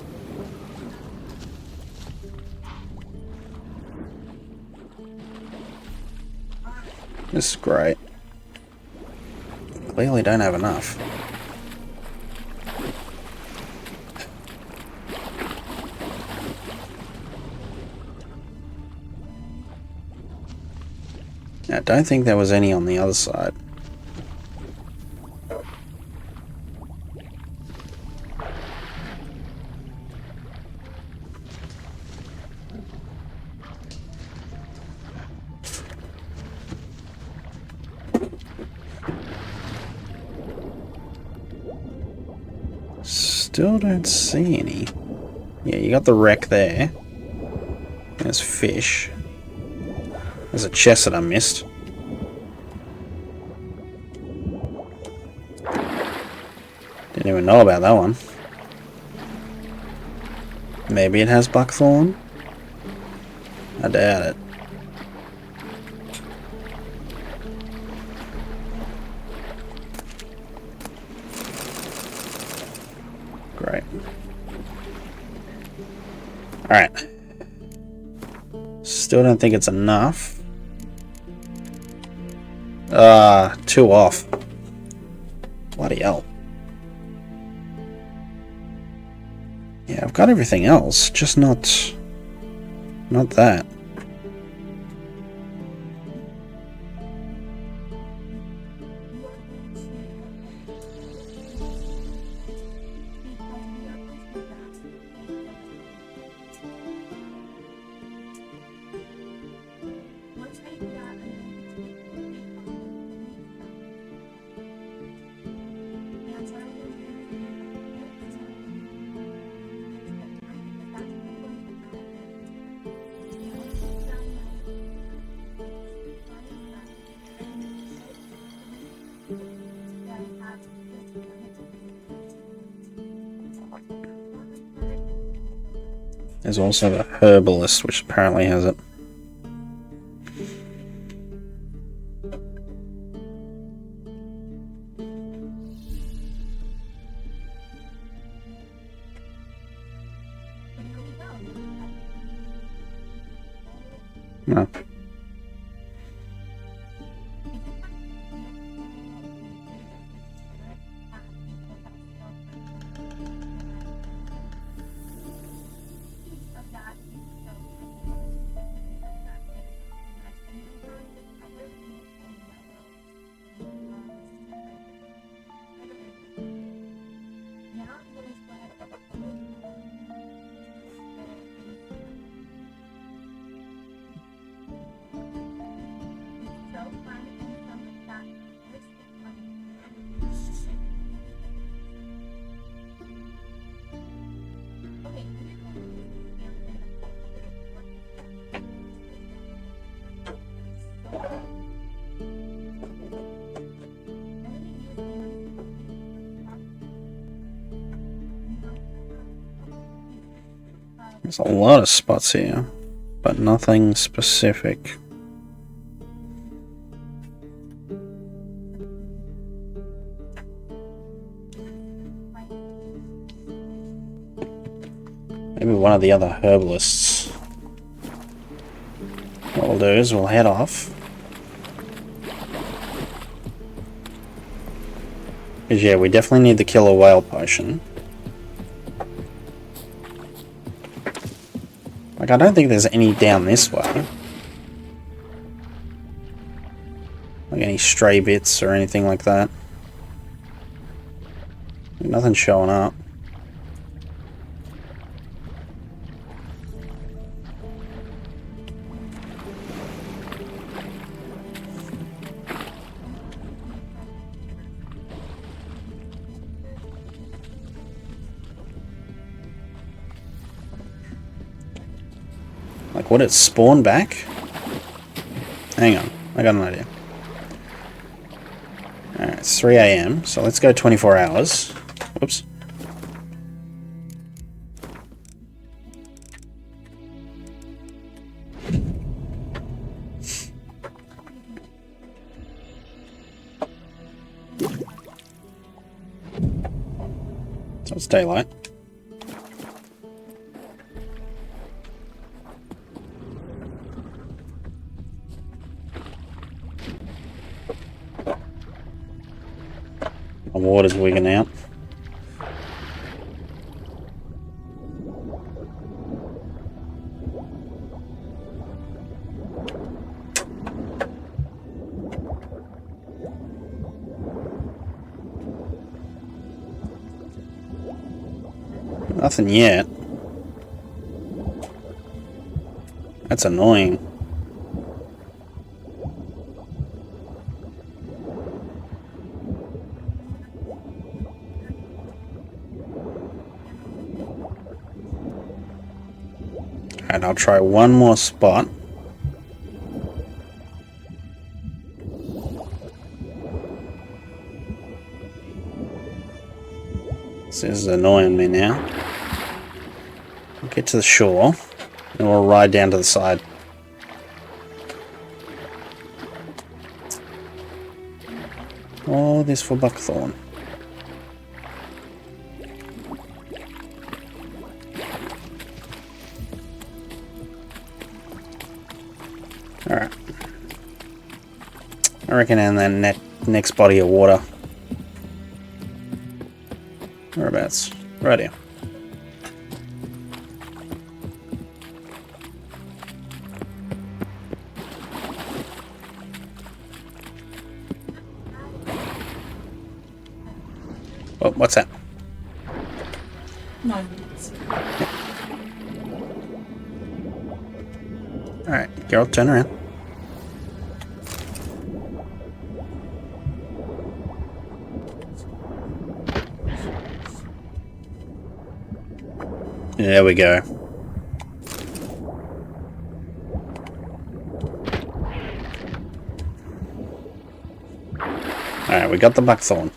This is great. Clearly don't have enough. I don't think there was any on the other side. Still don't see any. Yeah, you got the wreck there. There's fish. There's a chest that I missed. Didn't even know about that one. Maybe it has buckthorn? I doubt it. Great. Alright. Still don't think it's enough. 2 off. Bloody hell. Yeah, I've got everything else, just not that. There's also the herbalist, which apparently has it. No. There's a lot of spots here, but nothing specific. Maybe one of the other herbalists. What we'll do is we'll head off. Because yeah, we definitely need the killer whale potion. Like, I don't think there's any down this way. Like any stray bits or anything like that. Nothing's showing up. Like, would it spawn back? Hang on, I got an idea. Alright, it's 3 AM, so let's go 24 hours. Whoops. So it's daylight. The water's wigging out. Nothing yet. That's annoying. And I'll try one more spot. This is annoying me now. We'll get to the shore, and we'll ride down to the side. All this for buckthorn. Alright. I reckon in that next body of water. Whereabouts? Right here. Oh, what's that? No. Alright, Geralt, turn around. There we go. Alright, we got the buckthorn.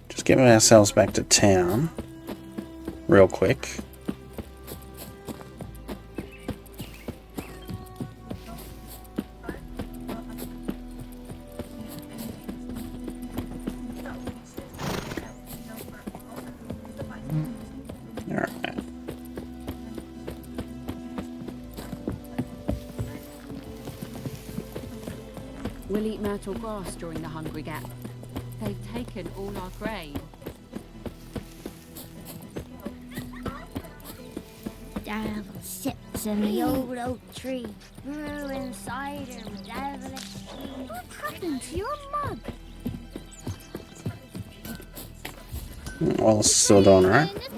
Just getting ourselves back to town real quick. We'll eat myrtle grass during the Hungry Gap. They've taken all our grain. Devil sits in the old oak tree, brewing cider with devilish tea. What happened to your mug? Well, it's still doing alright.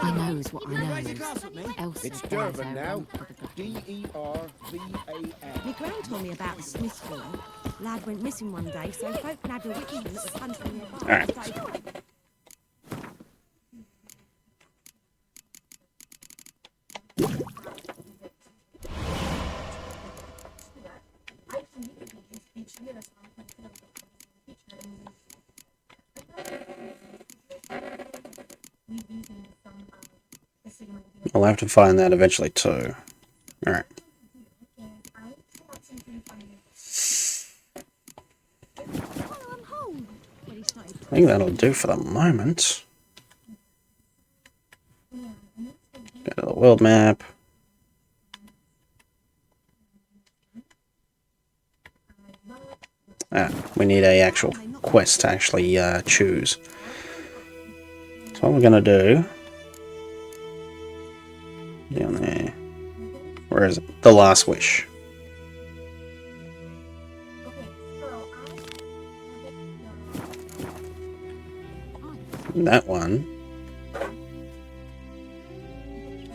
I knows what I knows. Elsa It's Durban now. D-E-R-V-A-N. My gran told me about the Smith boy. Lad went missing one day, so folk had a witch hunt at the country nearby. Alright. I'll have to find that eventually too. Alright. I think that'll do for the moment. Go to the world map. We need a actual quest to actually choose. So what we're gonna do down there. Where is it? The Last Wish. That one.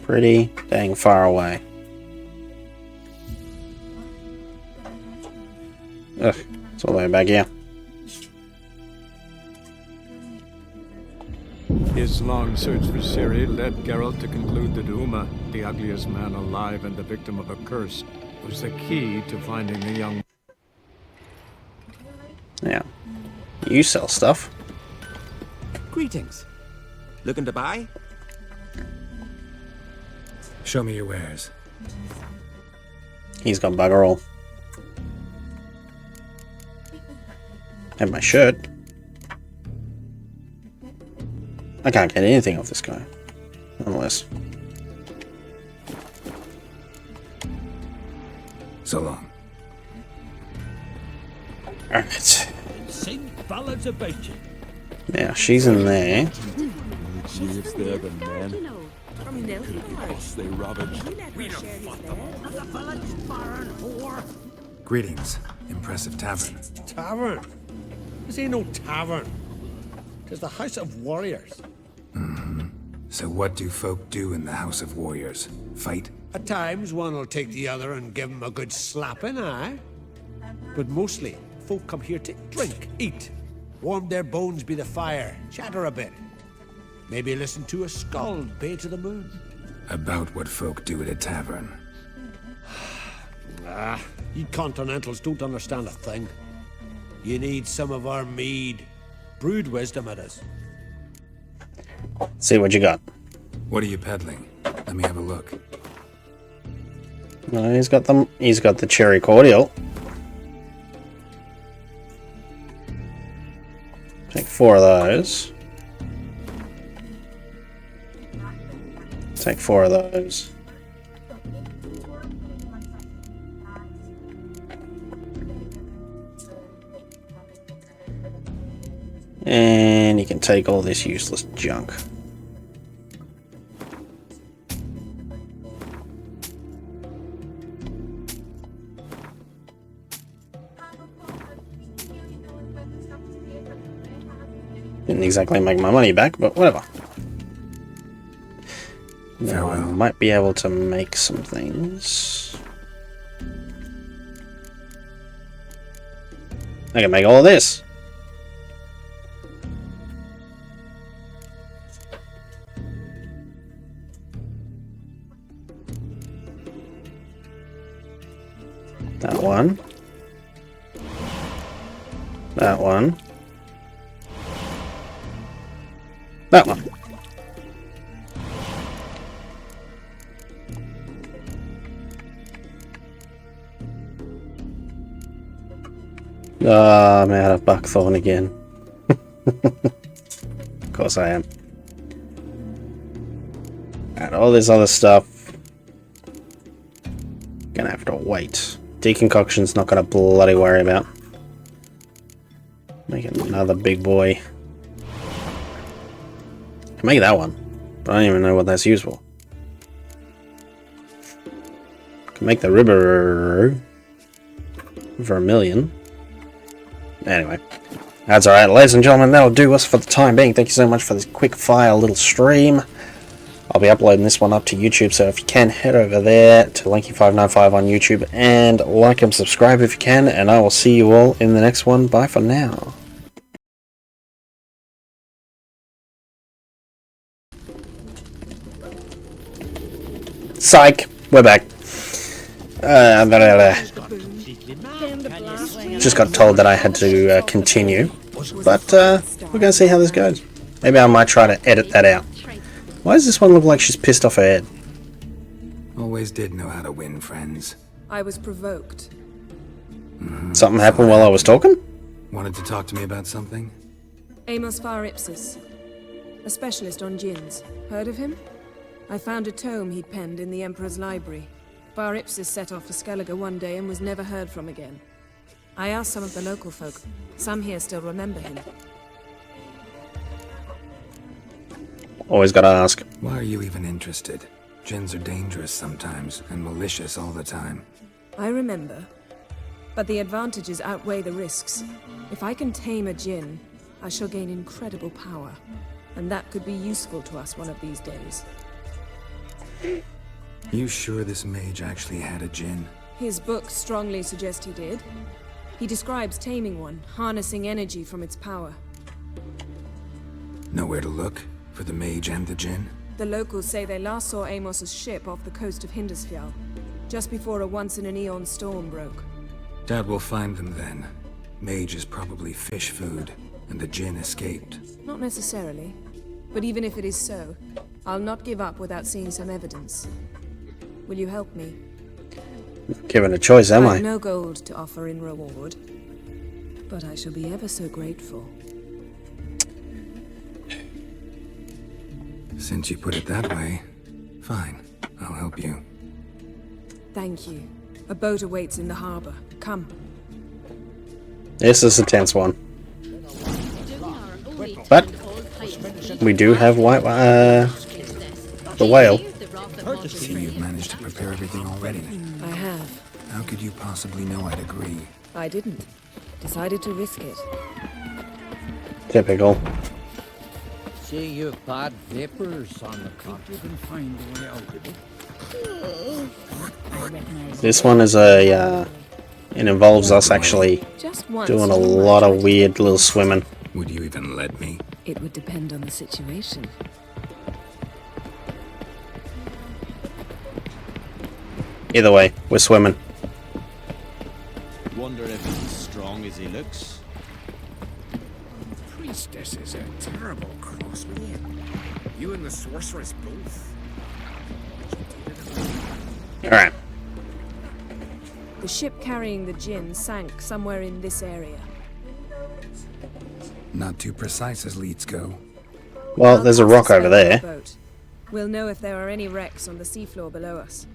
Pretty dang far away. Ugh, it's all the way back here. His long search for Ciri led Geralt to conclude that Uma, the ugliest man alive and the victim of a curse, was the key to finding the young... Yeah. You sell stuff. Greetings. Looking to buy? Show me your wares. He's got bugger all. And my shirt. I can't get anything off this guy. Nonetheless. So long. Alright. Sing ballads about you. Now, she's in there. Jeeves there, the men. They ravage. Greetings. Impressive tavern. Tavern? This ain't no tavern. 'Tis the House of Warriors. So what do folk do in the House of Warriors? Fight? At times, one will take the other and give 'em a good slapping, aye? But mostly, folk come here to drink, eat, warm their bones by the fire, chatter a bit. Maybe listen to a skald bay to the moon. About what folk do at a tavern. You continentals don't understand a thing. You need some of our mead. Brewed wisdom it is. See what you got. What are you peddling? Let me have a look. No, he's got them. He's got the cherry cordial. Take 4 of those. Take 4 of those. And you can take all this useless junk. Didn't exactly make my money back, but whatever. Now I might be able to make some things. I can make all of this. That one. That one. That one. Ah, I'm out of buckthorn again. Of course I am. And all this other stuff. Gonna have to wait. Deconcoction's not gonna bloody worry about. Make another big boy. I can make that one, but I don't even know what that's used for. I can make the river vermilion. Anyway, that's alright, ladies and gentlemen, that'll do us for the time being. Thank you so much for this quick fire little stream. I'll be uploading this one up to YouTube, so if you can, head over there to Lanky595 on YouTube and like and subscribe if you can, and I will see you all in the next one. Bye for now. Psych! We're back. Just got told that I had to continue, but we're going to see how this goes. Maybe I might try to edit that out. Why does this one look like she's pissed off her head? Always did know how to win friends. I was provoked. Something happened while I was talking? Wanted to talk to me about something? Amos Far Ipsus, a specialist on djinns. Heard of him? I found a tome he'd penned in the Emperor's library. Far Ipsus set off for Skellige one day and was never heard from again. I asked some of the local folk. Some here still remember him. Always gotta ask. Why are you even interested? Djinns are dangerous sometimes, and malicious all the time. I remember. But the advantages outweigh the risks. If I can tame a djinn, I shall gain incredible power. And that could be useful to us one of these days. You sure this mage actually had a djinn? His books strongly suggest he did. He describes taming one, harnessing energy from its power. Nowhere to look for the mage and the djinn? The locals say they last saw Amos's ship off the coast of Hindisfjall, just before a once-in-an-eon storm broke. Dad will find them then. Mage is probably fish food. and the Jinn escaped. Not necessarily. But even if it is so, I'll not give up without seeing some evidence. Will you help me? Given a choice, am I I? have no gold to offer in reward, but I shall be ever so grateful. Since you put it that way, fine. I'll help you. Thank you. A boat awaits in the harbor. Come. This is a tense one. But we do have the whale. See, you've managed to prepare everything already. I have. How could you possibly know I'd agree? I didn't. Decided to risk it. Typical. See, you've bad vapors on the cot. You can find a way out of it. This one is it involves us actually doing a lot of weird little swimming. Would you even let me? It would depend on the situation. Either way, we're swimming. Wonder if he's as strong as he looks. Priestess is a terrible cross with you. You and the sorceress both. Alright. The ship carrying the Jinn sank somewhere in this area. Not too precise as leads go. Well, there's a rock over there. Boat. We'll know if there are any wrecks on the seafloor below us.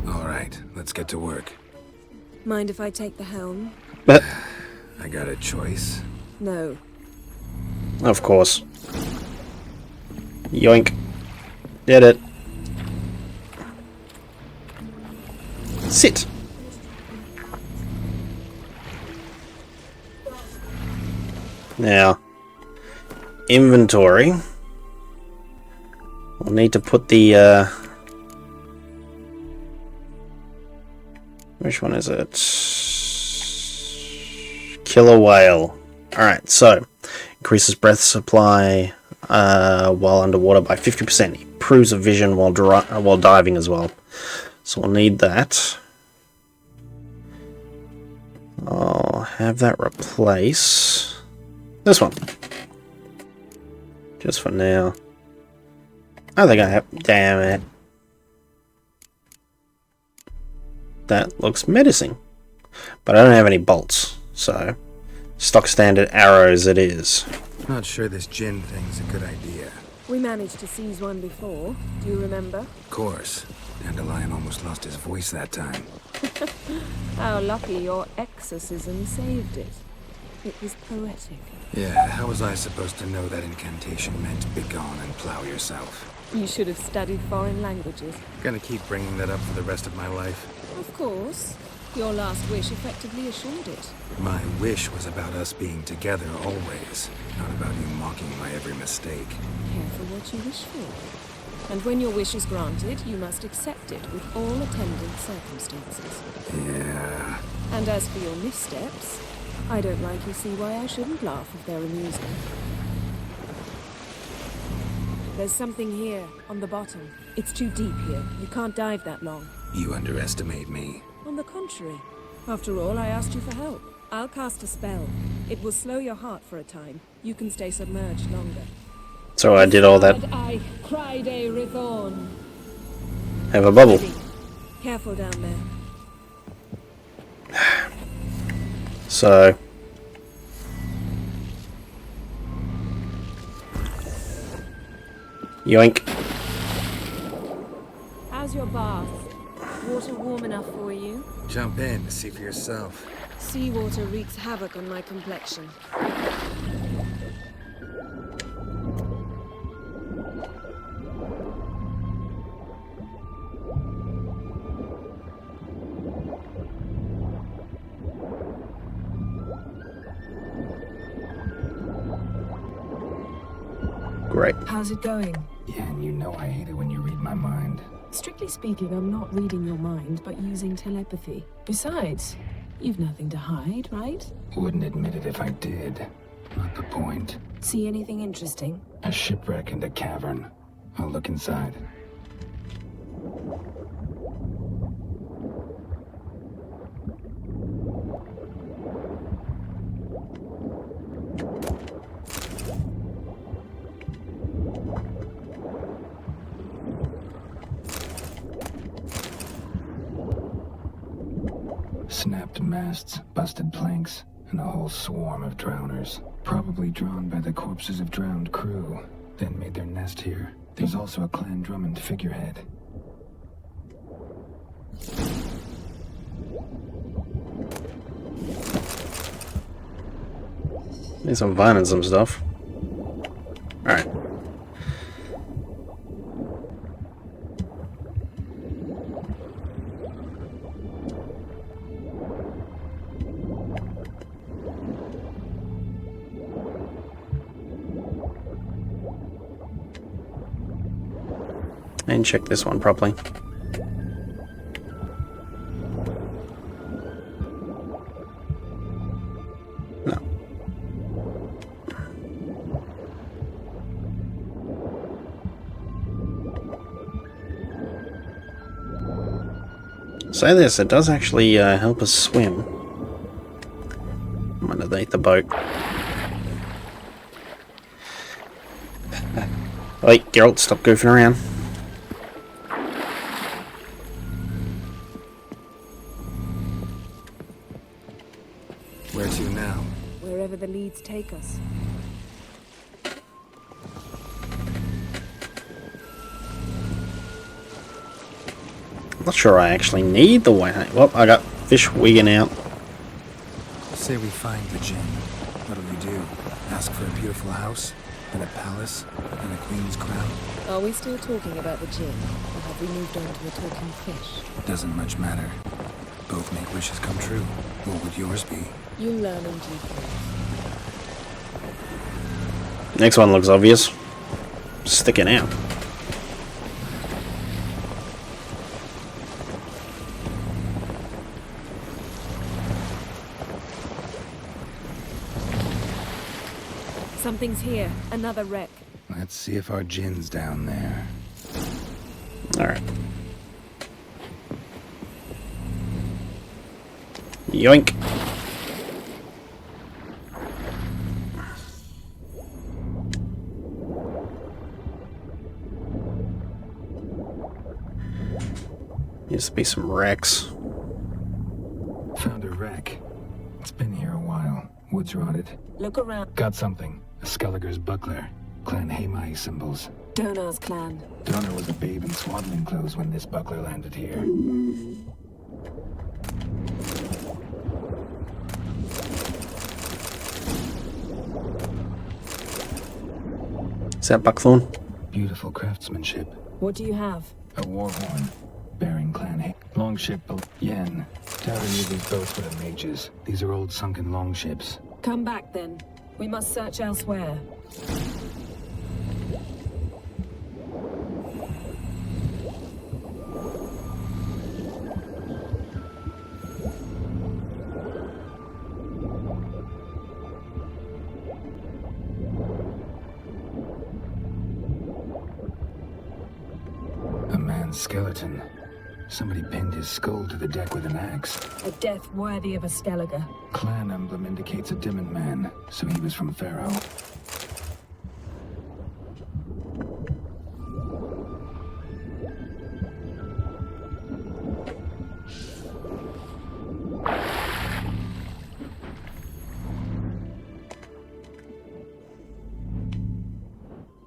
Alright, let's get to work. Mind if I take the helm? But I got a choice. No. of course. Yoink. Did it. Sit. Now, inventory. We'll need to put the, which one is it? Killer whale. Alright, so, increases breath supply while underwater by 50%. Improves the vision while diving as well. So we'll need that. I'll have that replace this one. Just for now. I think I have... Damn it. That looks menacing. But I don't have any bolts, so... stock standard arrows it is. Not sure this Jinn thing's a good idea. We managed to seize one before. Do you remember? Of course. Dandelion almost lost his voice that time. How lucky your exorcism saved it. It was poetic. Yeah, how was I supposed to know that incantation meant begone and plow yourself? You should have studied foreign languages. Gonna keep bringing that up for the rest of my life. Of course. Your last wish effectively assured it. My wish was about us being together always, not about you mocking my every mistake. Careful what you wish for. And when your wish is granted, you must accept it with all attendant circumstances. Yeah. And as for your missteps, I don't likely see why I shouldn't laugh if they're amusing. There's something here, on the bottom. It's too deep here. You can't dive that long. You underestimate me. On the contrary. After all, I asked you for help. I'll cast a spell. It will slow your heart for a time. You can stay submerged longer. So I did all that. I cried a Rithorn. Have a bubble. Careful down there. So... yoink. How's your bath? Water warm enough for you? Jump in, see for yourself. Seawater wreaks havoc on my complexion. Great. How's it going? Yeah, and you know I hate it when you read my mind. Strictly speaking, I'm not reading your mind, but using telepathy. Besides, you've nothing to hide, right? Wouldn't admit it if I did. Not the point. See anything interesting? A shipwreck and a cavern. I'll look inside. Snapped masts, busted planks, and a whole swarm of drowners. Probably drawn by the corpses of drowned crew, then made their nest here. There's also a Clan Drummond figurehead. Need some vine and some stuff. Alright. And check this one properly. No. Say this, it does actually help us swim. I'm underneath the boat. Wait, Geralt, stop goofing around. Where to now? Wherever the leads take us. I'm not sure I actually need the way. Well, I got fish wigging out. Say we find the Jinn. What'll you do? Ask for a beautiful house? And a palace? And a queen's crown? Are we still talking about the Jinn? Or have we moved on to a talking fish? Doesn't much matter. Both make wishes come true. What would yours be? You learn in due course. Next one looks obvious. Sticking out. Something's here. Another wreck. Let's see if our Jinn's down there. Alright. Yoink. Used to be some wrecks. Found a wreck. It's been here a while. Wood's rotted. Look around. Got something. A Skelliger's buckler. Clan Haemai symbols. Donar's clan. Donar was a babe in swaddling clothes when this buckler landed here. Is that buckthorn? Beautiful craftsmanship. What do you have? A war horn. Bearing Clan Longship Yen. Doubt any of these boats would have mages. These are old sunken longships. Come back then. We must search elsewhere. A man's skeleton. Somebody pinned his skull to the deck with an axe. A death worthy of a Skelliger. Clan emblem indicates a Dimmen man, so he was from Pharaoh.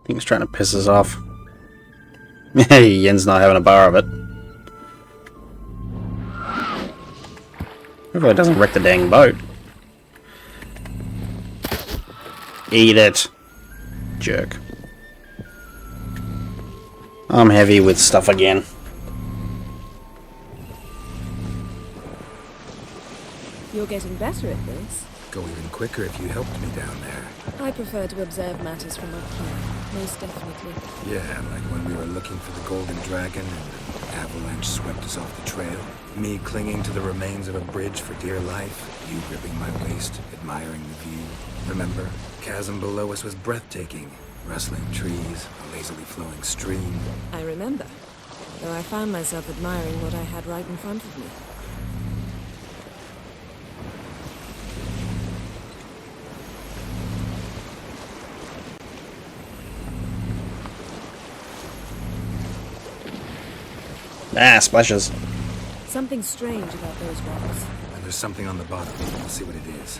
Thing's trying to piss us off. Hey, Yen's not having a bar of it. Hopefully it doesn't wreck the dang boat. Eat it. Jerk. I'm heavy with stuff again. You're getting better at this. Go even quicker if you helped me down there. I prefer to observe matters from up here, most definitely. Yeah, like when we were looking for the Golden Dragon and an avalanche swept us off the trail. Me clinging to the remains of a bridge for dear life. You gripping my waist, admiring the view. Remember? Chasm below us was breathtaking. Rustling trees, a lazily flowing stream. I remember, though I found myself admiring what I had right in front of me. Ah, splashes. Something strange about those rocks. There's something on the bottom. We'll see what it is.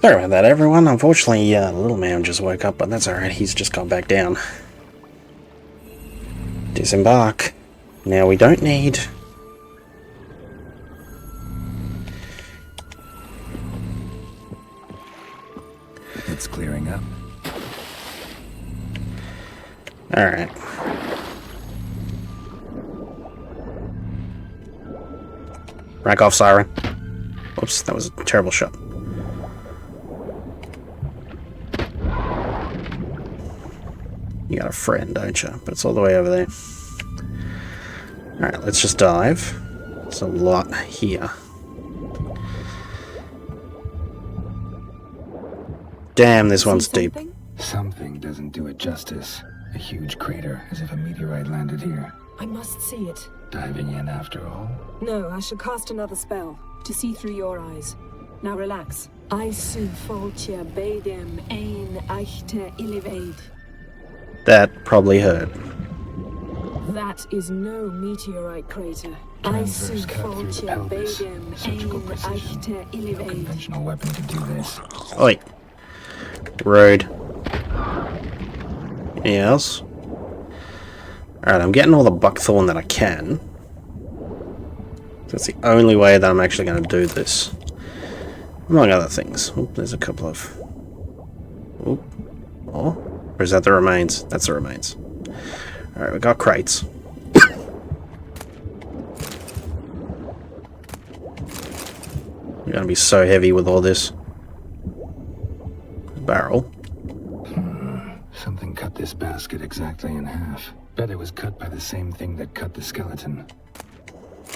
Sorry about that, everyone. Unfortunately, little man just woke up, but that's alright. He's just gone back down. Disembark. Now we don't need... It's clearing up. Alright. Rack off, Siren. Oops, that was a terrible shot. You got a friend, don't you? But it's all the way over there. Alright, let's just dive. There's a lot here. Damn, this one's deep. Something doesn't do it justice. A huge crater, as if a meteorite landed here. I must see it. Diving in after all? No, I shall cast another spell to see through your eyes. Now relax. I su faltia bedem ein eichte illivaid. That probably hurt. That is no meteorite crater. I su faltia bedem ein eichte illivaid. Conventional weapon to do this. Oi. Rude. Anything else? Alright, I'm getting all the buckthorn that I can. That's the only way that I'm actually going to do this. Among other things. Oop, there's a couple of... Oop. Oh. Or is that the remains? That's the remains. Alright, we got crates. We're going to be so heavy with all this. Barrel. Something cut this basket exactly in half. Bet it was cut by the same thing that cut the skeleton.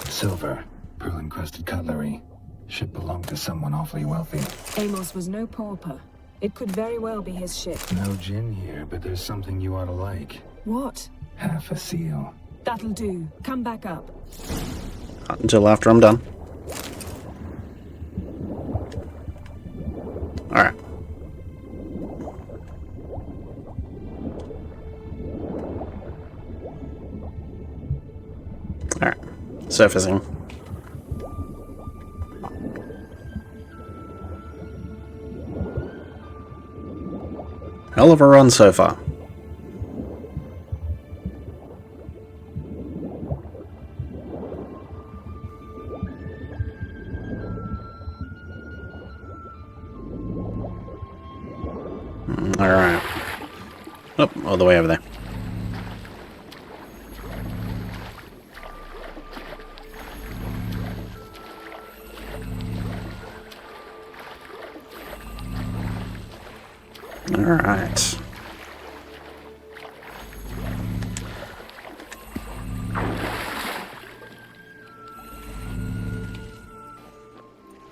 Silver, pearl-encrusted cutlery. Ship belonged to someone awfully wealthy. Amos was no pauper. It could very well be his ship. No gin here, but there's something you ought to like. What? Half a seal. That'll do. Come back up. Not until after I'm done. Alright. Alright. Surfacing. Hell of a run so far. Alright. Oh, all the way over there. Alright.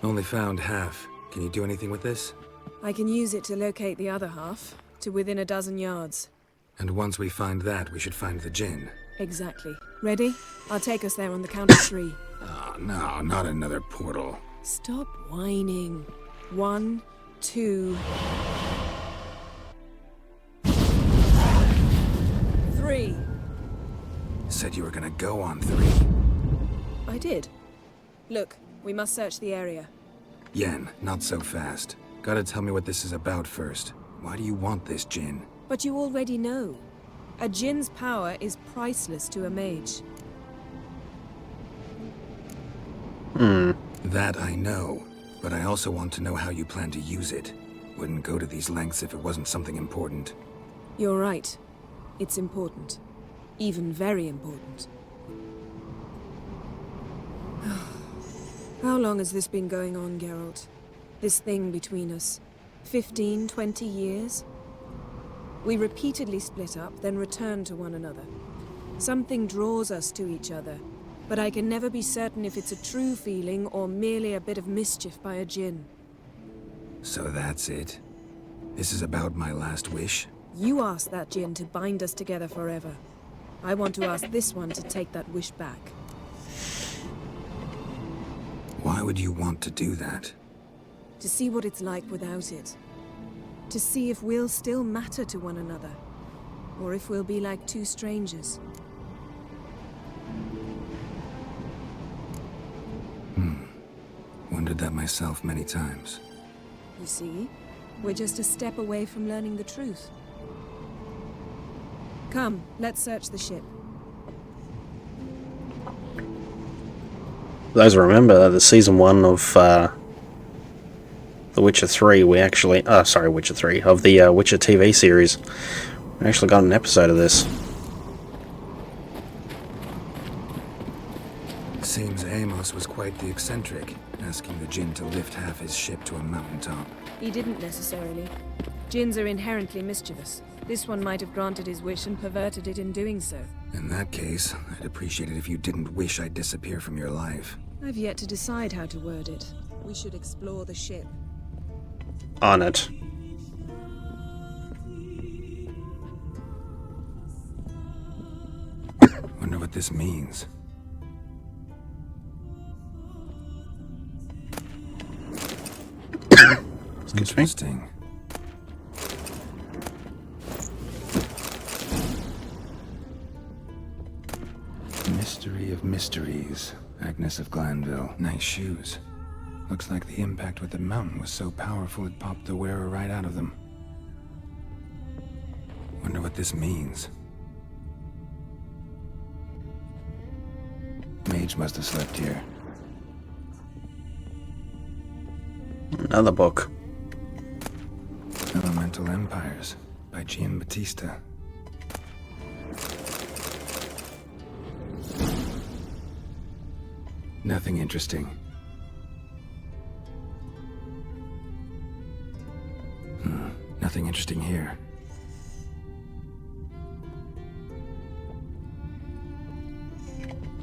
Only found half. Can you do anything with this? I can use it to locate the other half, to within a dozen yards. And once we find that, we should find the gin. Exactly. Ready? I'll take us there on the count of 3. Oh, no, not another portal. Stop whining. 1, 2... 3. Said you were gonna go on 3. I did. Look, we must search the area. Yen, not so fast. Gotta tell me what this is about first. Why do you want this gin? But you already know. A djinn's power is priceless to a mage. That I know, but I also want to know how you plan to use it. Wouldn't go to these lengths if it wasn't something important. You're right. It's important. Even very important. How long has this been going on, Geralt? This thing between us? 15, 20 years? We repeatedly split up, then return to one another. Something draws us to each other, but I can never be certain if it's a true feeling or merely a bit of mischief by a djinn. So that's it? This is about my last wish? You asked that djinn to bind us together forever. I want to ask this one to take that wish back. Why would you want to do that? To see what it's like without it. To see if we'll still matter to one another. Or if we'll be like two strangers. Wondered that myself many times. You see? We're just a step away from learning the truth. Come, let's search the ship. For those who remember, the season 1 of The Witcher 3, we actually... Witcher 3, of the Witcher TV series. We actually got an episode of this. Seems Amos was quite the eccentric, asking the Jinn to lift half his ship to a mountaintop. He didn't necessarily. Jinns are inherently mischievous. This one might have granted his wish and perverted it in doing so. In that case, I'd appreciate it if you didn't wish I'd disappear from your life. I've yet to decide how to word it. We should explore the ship. On it. Wonder what this means. Interesting. Mystery of mysteries. Agnes of Glanville. Nice shoes. Looks like the impact with the mountain was so powerful it popped the wearer right out of them. Wonder what this means. Mage must have slept here. Another book. Elemental Empires by Giambattista. Nothing interesting. Nothing interesting here.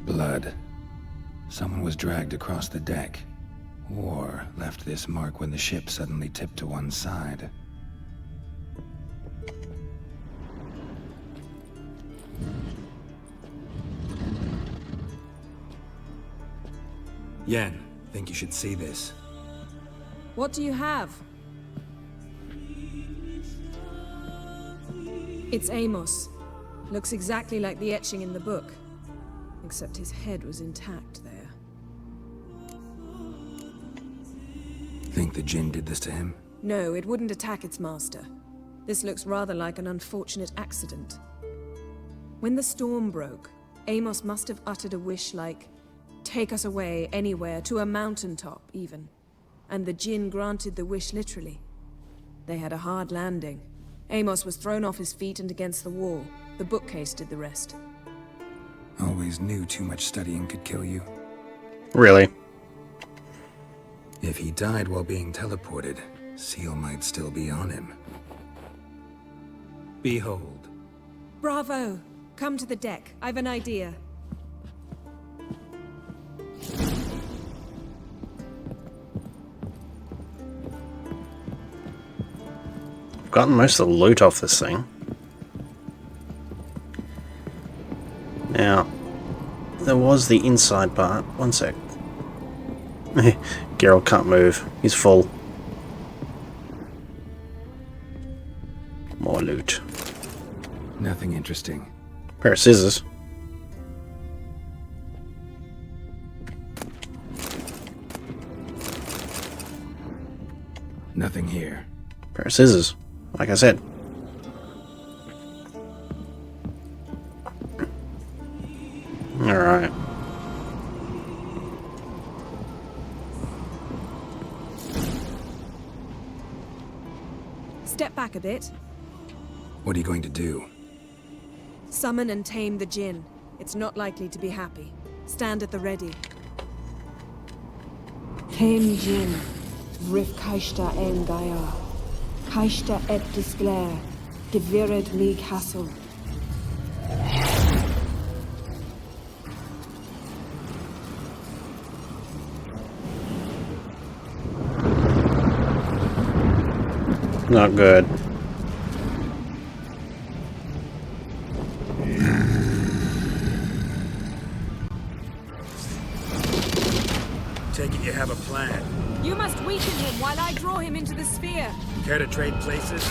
Blood. Someone was dragged across the deck. Or left this mark when the ship suddenly tipped to one side. Yen, think you should see this. What do you have? It's Amos. Looks exactly like the etching in the book. Except his head was intact there. Think the Jinn did this to him? No, it wouldn't attack its master. This looks rather like an unfortunate accident. When the storm broke, Amos must have uttered a wish like, "Take us away, anywhere, to a mountaintop, even." And the Jinn granted the wish literally. They had a hard landing. Amos was thrown off his feet and against the wall. The bookcase did the rest. Always knew too much studying could kill you. Really? If he died while being teleported, Seal might still be on him. Behold. Bravo! Come to the deck. I've an idea. I've gotten most of the loot off this thing. Now, there was the inside part. One sec. Geralt can't move. He's full. More loot. Nothing interesting. Pair of scissors. Nothing here. Pair of scissors. Like I said. Alright. Step back a bit. What are you going to do? Summon and tame the Jinn. It's not likely to be happy. Stand at the ready. Tame Jinn. Vrif kaishta en Gaia. Kaishta et disglair. Devired me castle. Not good. Take it you have a plan. You must weaken him while I draw him into the sphere. Care to trade places?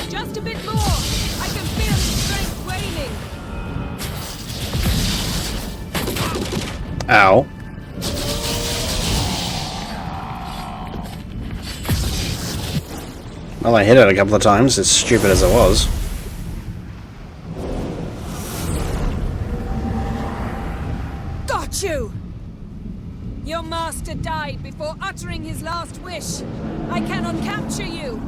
Just a bit more. I can feel his strength waning. Ow. Well, I hit it a couple of times, as stupid as it was. Got you! Your master died before uttering his last wish. I cannot capture you.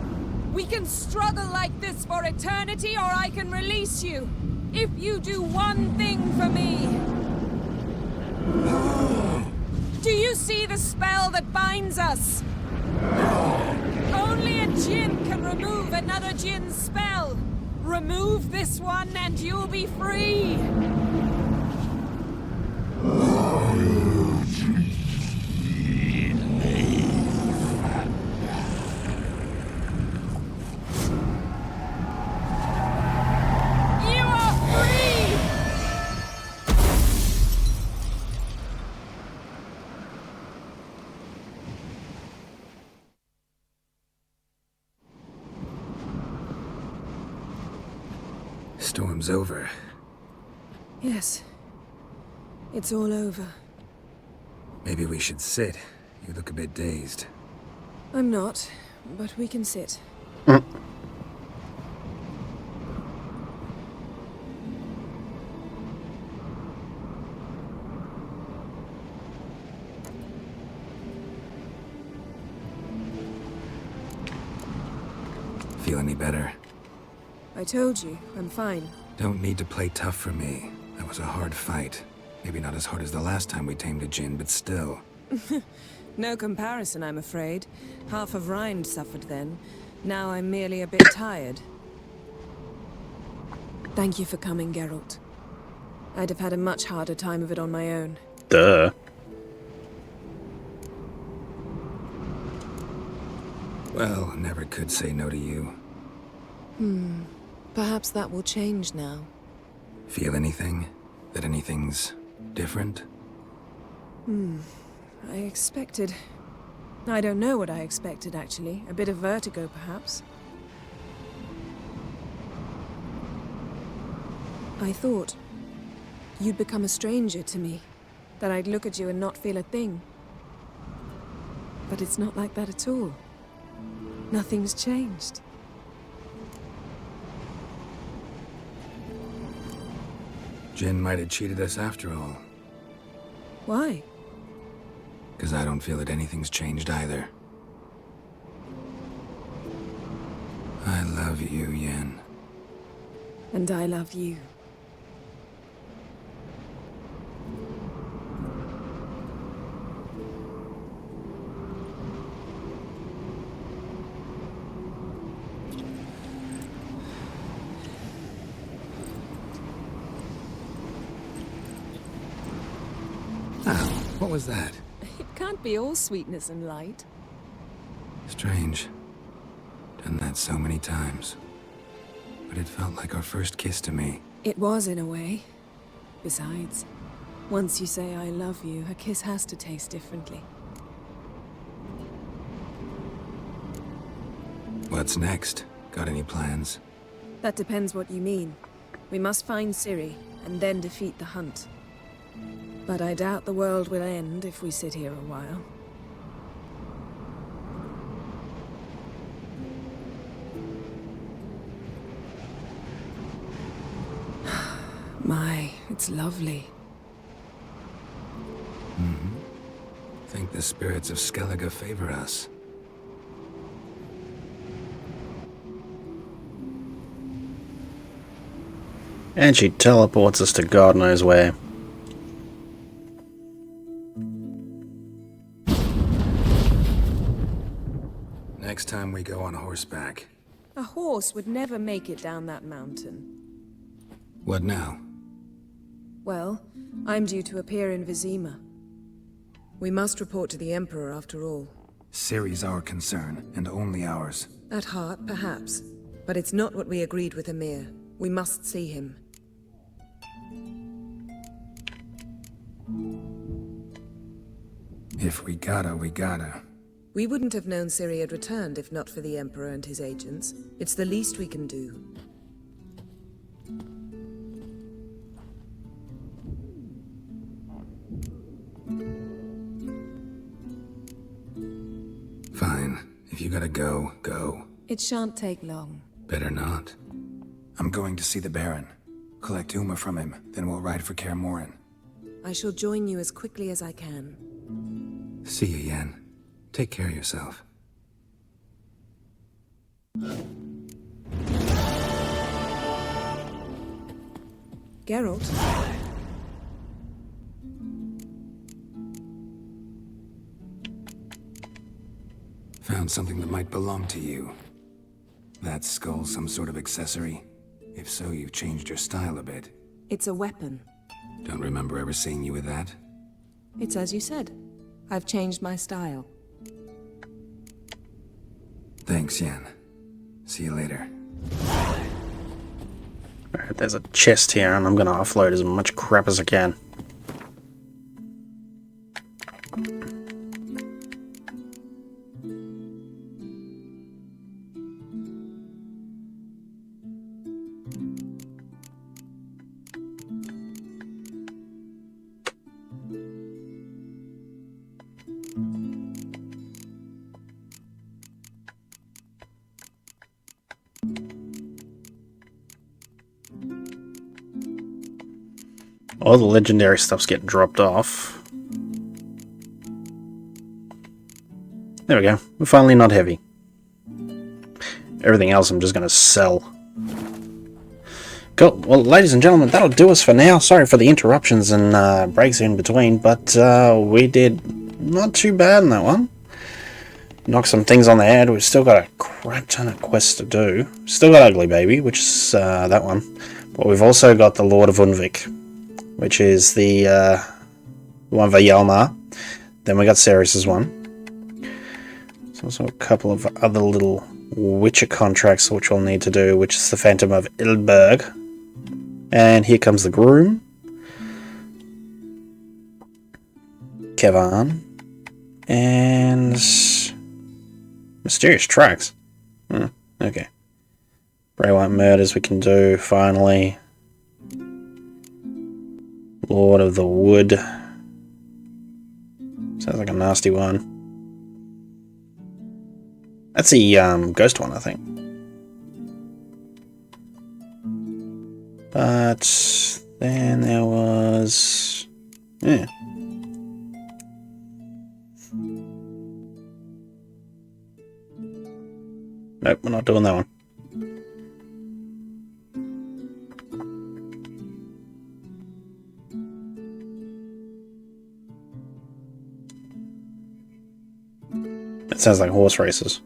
We can struggle like this for eternity, or I can release you. If you do one thing for me. Do you see the spell that binds us? Only a djinn can remove another djinn's spell. Remove this one and you'll be free. You are free! Storm's over. Yes. It's all over. Maybe we should sit. You look a bit dazed. I'm not, but we can sit. Feel any better? I told you, I'm fine. Don't need to play tough for me. That was a hard fight. Maybe not as hard as the last time we tamed a djinn, but still. No comparison, I'm afraid. Half of Rind suffered then. Now I'm merely a bit tired. Thank you for coming, Geralt. I'd have had a much harder time of it on my own. Duh. Well, never could say no to you. Perhaps that will change now. Feel anything? That anything's different? I expected... I don't know what I expected, actually. A bit of vertigo, perhaps. I thought you'd become a stranger to me. That I'd look at you and not feel a thing. But it's not like that at all. Nothing's changed. Jinn might have cheated us after all. Why? Because I don't feel that anything's changed either. I love you, Yen. And I love you. What was that? It can't be all sweetness and light. Strange. Done that so many times. But it felt like our first kiss to me. It was, in a way. Besides, once you say I love you, a kiss has to taste differently. What's next? Got any plans? That depends what you mean. We must find Ciri, and then defeat the hunt. But I doubt the world will end if we sit here a while. My, it's lovely. Think the spirits of Skellige favor us. And she teleports us to God knows where. Next time we go on horseback. A horse would never make it down that mountain. What now? Well, I'm due to appear in Vizima. We must report to the Emperor after all. Ciri's our concern, and only ours. At heart, perhaps. But it's not what we agreed with Emir. We must see him. If we gotta, we gotta. We wouldn't have known Ciri had returned if not for the Emperor and his agents. It's the least we can do. Fine. If you gotta go, go. It shan't take long. Better not. I'm going to see the Baron. Collect Uma from him, then we'll ride for Kaer Morhen. I shall join you as quickly as I can. See you, Yen. Take care of yourself. Geralt? Found something that might belong to you. That skull some sort of accessory? If so, you've changed your style a bit. It's a weapon. Don't remember ever seeing you with that. It's as you said. I've changed my style. Thanks, Yen. See you later. Alright, there's a chest here, and I'm gonna offload as much crap as I can. All the legendary stuff's getting dropped off. There we go. We're finally not heavy. Everything else I'm just going to sell. Cool. Well, ladies and gentlemen, that'll do us for now. Sorry for the interruptions and breaks in between, but we did not too bad in that one. Knocked some things on the head. We've still got a crap ton of quests to do. Still got Ugly Baby, which is that one. But we've also got the Lord of Unvik, which is the one for Hjalmar. Then we got Ceres's one. There's also a couple of other little Witcher contracts which we'll need to do, which is the Phantom of Ilberg. And here comes the Groom. Kevan. And Mysterious Tracks. Okay. Grey White Murders we can do, finally. Lord of the Wood. Sounds like a nasty one. That's the ghost one, I think. But then there was... yeah. Nope, we're not doing that one. It sounds like horse races.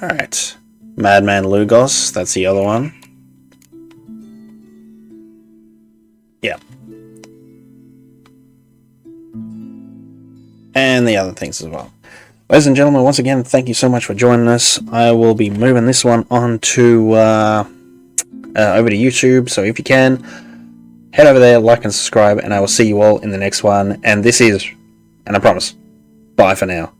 Alright. Madman Lugos, that's the other one. Yeah. And the other things as well. Ladies and gentlemen, once again, thank you so much for joining us. I will be moving this one on to over to YouTube, so if you can, head over there, like and subscribe, and I will see you all in the next one. And this is, and I promise, bye for now.